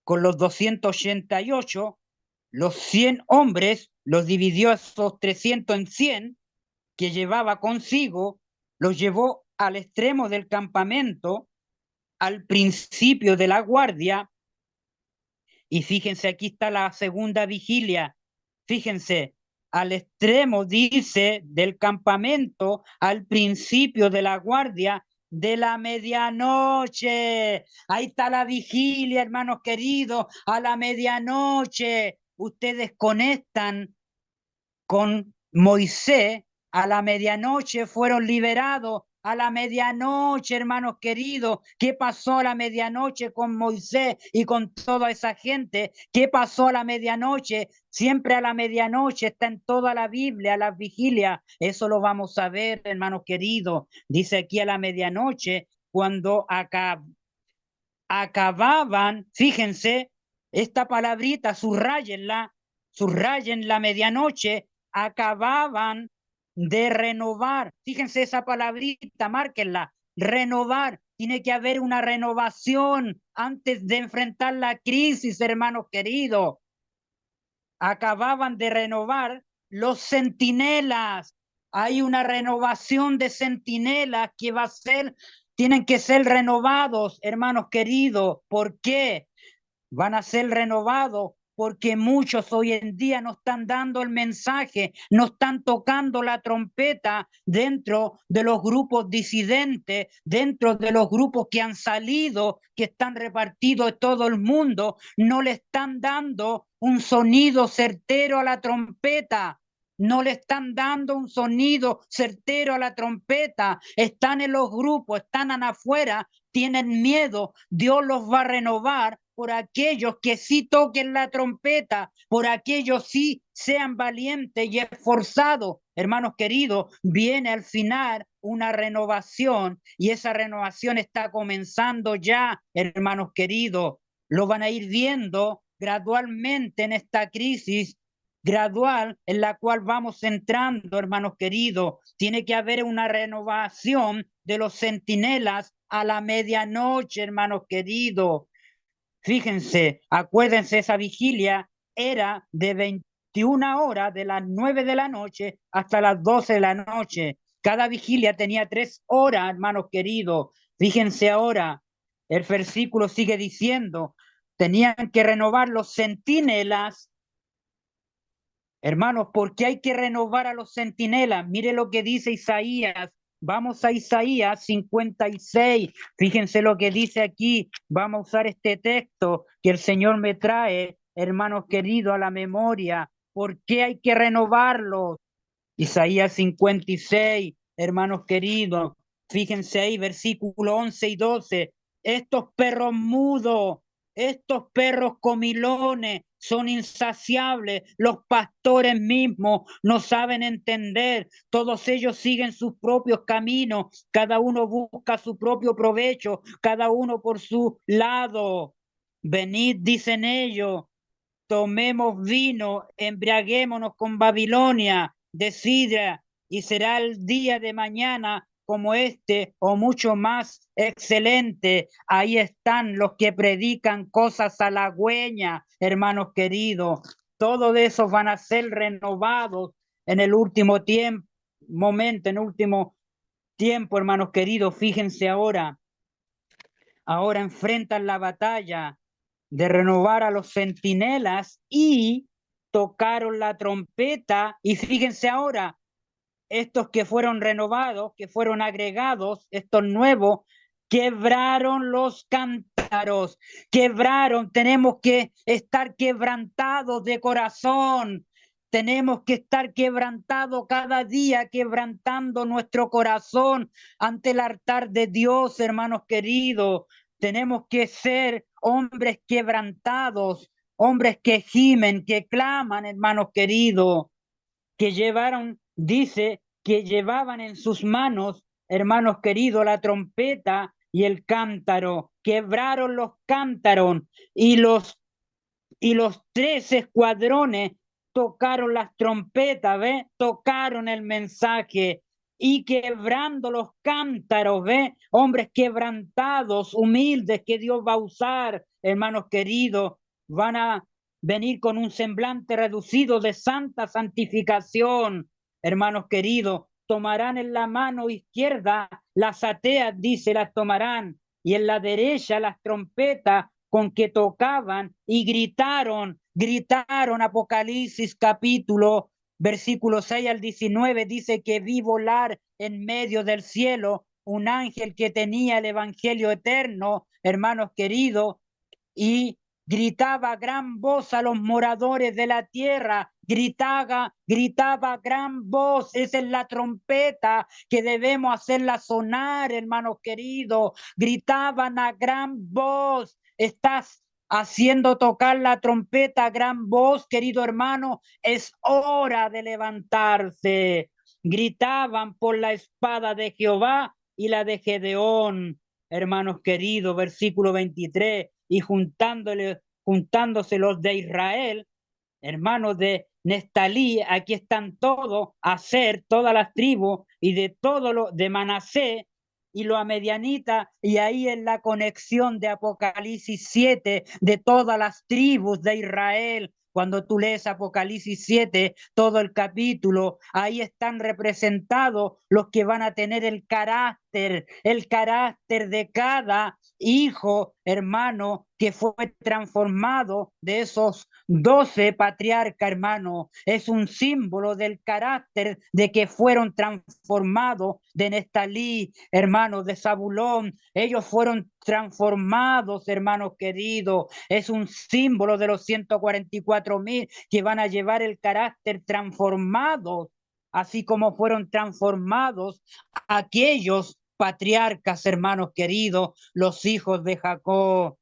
con los 288, los 100 hombres, los dividió a esos 300 en 100 que llevaba consigo, los llevó al extremo del campamento, al principio de la guardia. Y fíjense, aquí está la segunda vigilia. Fíjense, al extremo, dice, del campamento, al principio de la guardia de la medianoche. Ahí está la vigilia, hermanos queridos, a la medianoche. Ustedes conectan con Moisés, a la medianoche fueron liberados a la medianoche, hermanos queridos. ¿Qué pasó a la medianoche con Moisés y con toda esa gente? ¿Qué pasó a la medianoche? Siempre a la medianoche está en toda la Biblia, a las vigilias. Eso lo vamos a ver, hermanos queridos. Dice aquí a la medianoche, cuando acababan, fíjense, esta palabrita, subrayen la medianoche, acababan de renovar. Fíjense esa palabrita, márquenla, renovar. Tiene que haber una renovación antes de enfrentar la crisis, hermanos queridos. Acababan de renovar los centinelas. Hay una renovación de centinelas que va a ser, tienen que ser renovados, hermanos queridos. ¿Por qué? Van a ser renovados porque muchos hoy en día no están dando el mensaje, no están tocando la trompeta dentro de los grupos disidentes, dentro de los grupos que han salido, que están repartidos en todo el mundo, no le están dando un sonido certero a la trompeta. No le están dando un sonido certero a la trompeta. Están en los grupos, están afuera, tienen miedo. Dios los va a renovar por aquellos que sí toquen la trompeta, por aquellos sí sean valientes y esforzados. Hermanos queridos, viene al final una renovación y esa renovación está comenzando ya, hermanos queridos. Lo van a ir viendo gradualmente en esta crisis gradual en la cual vamos entrando, hermanos queridos. Tiene que haber una renovación de los centinelas a la medianoche, hermanos queridos. Fíjense, acuérdense, esa vigilia era de 21 horas, de las 9 de la noche hasta las 12 de la noche. Cada vigilia tenía 3 horas, hermanos queridos. Fíjense ahora, el versículo sigue diciendo, tenían que renovar los centinelas. Hermanos, ¿por qué hay que renovar a los centinelas? Mire lo que dice Isaías. Vamos a Isaías 56. Fíjense lo que dice aquí. Vamos a usar este texto que el Señor me trae, hermanos queridos, a la memoria. ¿Por qué hay que renovarlos? Isaías 56, hermanos queridos. Fíjense ahí, versículo 11 y 12. Estos perros mudos, estos perros comilones son insaciables. Los pastores mismos no saben entender. Todos ellos siguen sus propios caminos. Cada uno busca su propio provecho. Cada uno por su lado. Venid, dicen ellos, tomemos vino, embriaguémonos con Babilonia de sidra, y será el día de mañana como este o mucho más excelente. Ahí están los que predican cosas halagüeñas, hermanos queridos. Todos esos van a ser renovados en el último tiempo, momento, en el último tiempo, hermanos queridos. Fíjense ahora enfrentan la batalla de renovar a los centinelas y tocaron la trompeta. Y fíjense ahora, estos que fueron renovados, que fueron agregados, estos nuevos, quebraron los cántaros, quebraron. Tenemos que estar quebrantados de corazón. Tenemos que estar quebrantados cada día, quebrantando nuestro corazón ante el altar de Dios, hermanos queridos. Tenemos que ser hombres quebrantados, hombres que gimen, que claman, hermanos queridos, que llevaron, dice, que llevaban en sus manos, hermanos queridos, la trompeta y el cántaro. Quebraron los cántaros y los 3 escuadrones tocaron las trompetas, ¿ve? Tocaron el mensaje y quebrando los cántaros, ¿ve? Hombres quebrantados, humildes que Dios va a usar, hermanos queridos, van a venir con un semblante reducido de santa santificación, hermanos queridos. Tomarán en la mano izquierda las ateas, dice, las tomarán, y en la derecha las trompetas con que tocaban y gritaron, Apocalipsis capítulo, versículo 6 al 19, dice que vi volar en medio del cielo un ángel que tenía el evangelio eterno, hermanos queridos, y gritaba a gran voz a los moradores de la tierra gritaba a gran voz. Esa es la trompeta que debemos hacerla sonar, hermanos queridos. Gritaban a gran voz. Estás haciendo tocar la trompeta a gran voz, querido hermano. Es hora de levantarse. Gritaban por la espada de Jehová y la de Gedeón, hermanos queridos, versículo 23, y juntándose los de Israel, hermanos de Nestalí, aquí están todos, Aser, todas las tribus, y de todo lo de Manasés, y lo amedianita, y ahí en la conexión de Apocalipsis 7, de todas las tribus de Israel. Cuando tú lees Apocalipsis 7, todo el capítulo, ahí están representados los que van a tener el carácter de cada hijo, hermano, que fue transformado de esos 12 patriarcas, hermano. Es un símbolo del carácter de que fueron transformados de Nestalí, hermanos, de Zabulón. Ellos fueron transformados, hermanos queridos. Es un símbolo de los 144,000 que van a llevar el carácter transformado, así como fueron transformados aquellos patriarcas, hermanos queridos, los hijos de Jacob.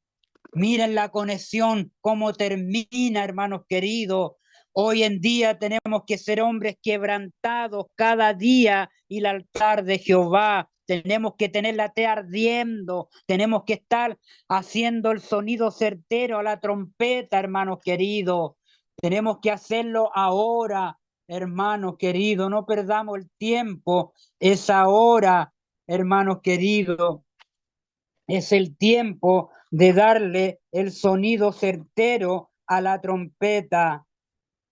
Miren la conexión, cómo termina, hermanos queridos. Hoy en día tenemos que ser hombres quebrantados cada día y el altar de Jehová. Tenemos que tener la tea ardiendo, tenemos que estar haciendo el sonido certero a la trompeta, hermanos queridos. Tenemos que hacerlo ahora, hermanos queridos. No perdamos el tiempo, es ahora, hermanos queridos. Es el tiempo de darle el sonido certero a la trompeta,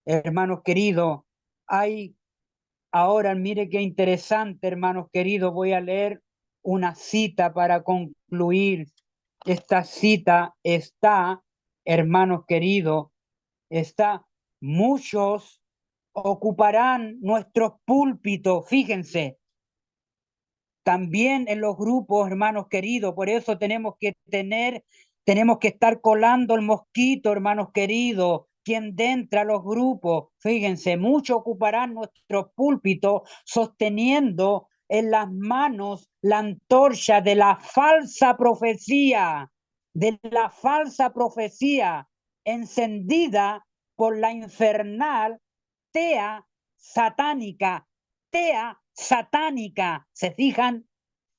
hermanos queridos. Hay ahora, mire qué interesante, hermanos queridos, voy a leer una cita para concluir. Esta cita está, hermanos queridos, está, muchos ocuparán nuestros púlpitos, fíjense, también en los grupos, hermanos queridos. Por eso tenemos que estar colando el mosquito, hermanos queridos. Quien entra a los grupos, fíjense, muchos ocuparán nuestro púlpito sosteniendo en las manos la antorcha de la falsa profecía, encendida por la infernal tea satánica, ¿se fijan?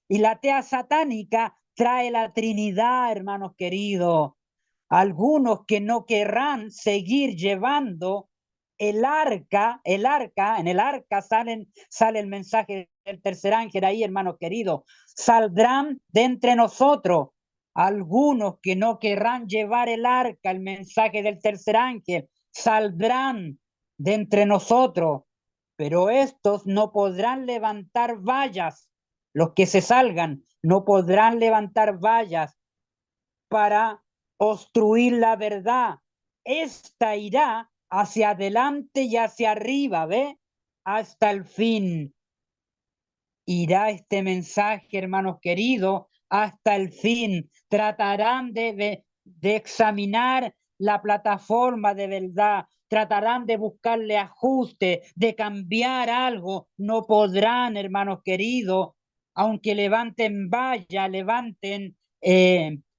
Y la tea satánica trae la Trinidad, hermanos queridos. Algunos que no querrán seguir llevando en el arca sale el mensaje del tercer ángel ahí, hermanos queridos. Saldrán de entre nosotros algunos que no querrán llevar el arca, el mensaje del tercer ángel, saldrán de entre nosotros, pero estos no podrán levantar vallas. Los que se salgan no podrán levantar vallas para obstruir la verdad. Esta irá hacia adelante y hacia arriba, ¿ve? Hasta el fin. Irá este mensaje, hermanos queridos, hasta el fin. Tratarán de examinar la plataforma de verdad, tratarán de buscarle ajuste, de cambiar algo. No podrán, hermanos queridos, aunque levanten valla, levanten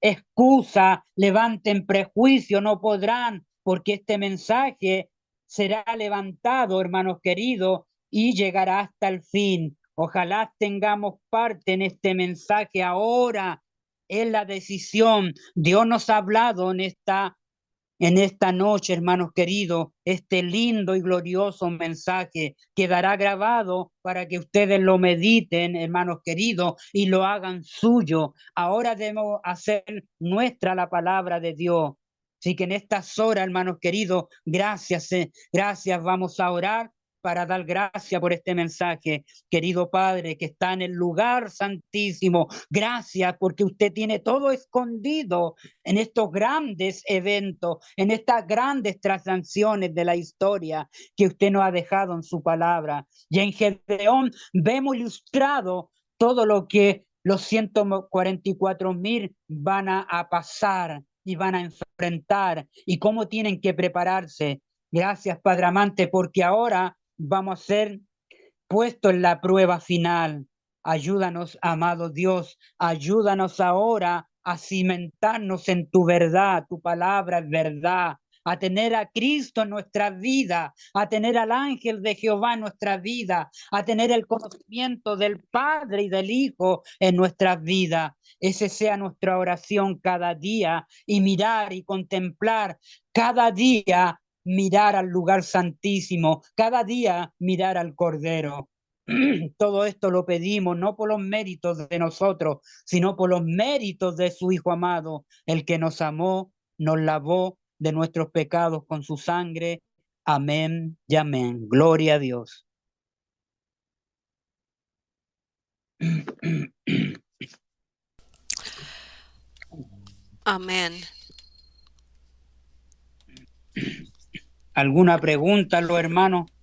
excusa, levanten prejuicio, no podrán, porque este mensaje será levantado, hermanos queridos, y llegará hasta el fin. Ojalá tengamos parte en este mensaje ahora, en la decisión. Dios nos ha hablado en esta noche, hermanos queridos, este lindo y glorioso mensaje quedará grabado para que ustedes lo mediten, hermanos queridos, y lo hagan suyo. Ahora debemos hacer nuestra la palabra de Dios. Así que en estas horas, hermanos queridos, gracias, vamos a orar para dar gracias por este mensaje. Querido Padre que está en el lugar santísimo, gracias porque usted tiene todo escondido en estos grandes eventos, en estas grandes transacciones de la historia que usted nos ha dejado en su palabra. Y en Gedeón vemos ilustrado todo lo que los 144,000 van a pasar y van a enfrentar y cómo tienen que prepararse. Gracias, Padre amante, porque ahora vamos a ser puestos en la prueba final. Ayúdanos, amado Dios, ayúdanos ahora a cimentarnos en tu verdad, tu palabra es verdad, a tener a Cristo en nuestra vida, a tener al ángel de Jehová en nuestra vida, a tener el conocimiento del Padre y del Hijo en nuestras vidas. Ese sea nuestra oración cada día y mirar y contemplar cada día, mirar al lugar santísimo, cada día mirar al Cordero. Todo esto lo pedimos no por los méritos de nosotros, sino por los méritos de su Hijo amado, el que nos amó, nos lavó de nuestros pecados con su sangre. Amén y amén. Gloria a Dios. Amén. ¿Alguna pregunta, los hermanos?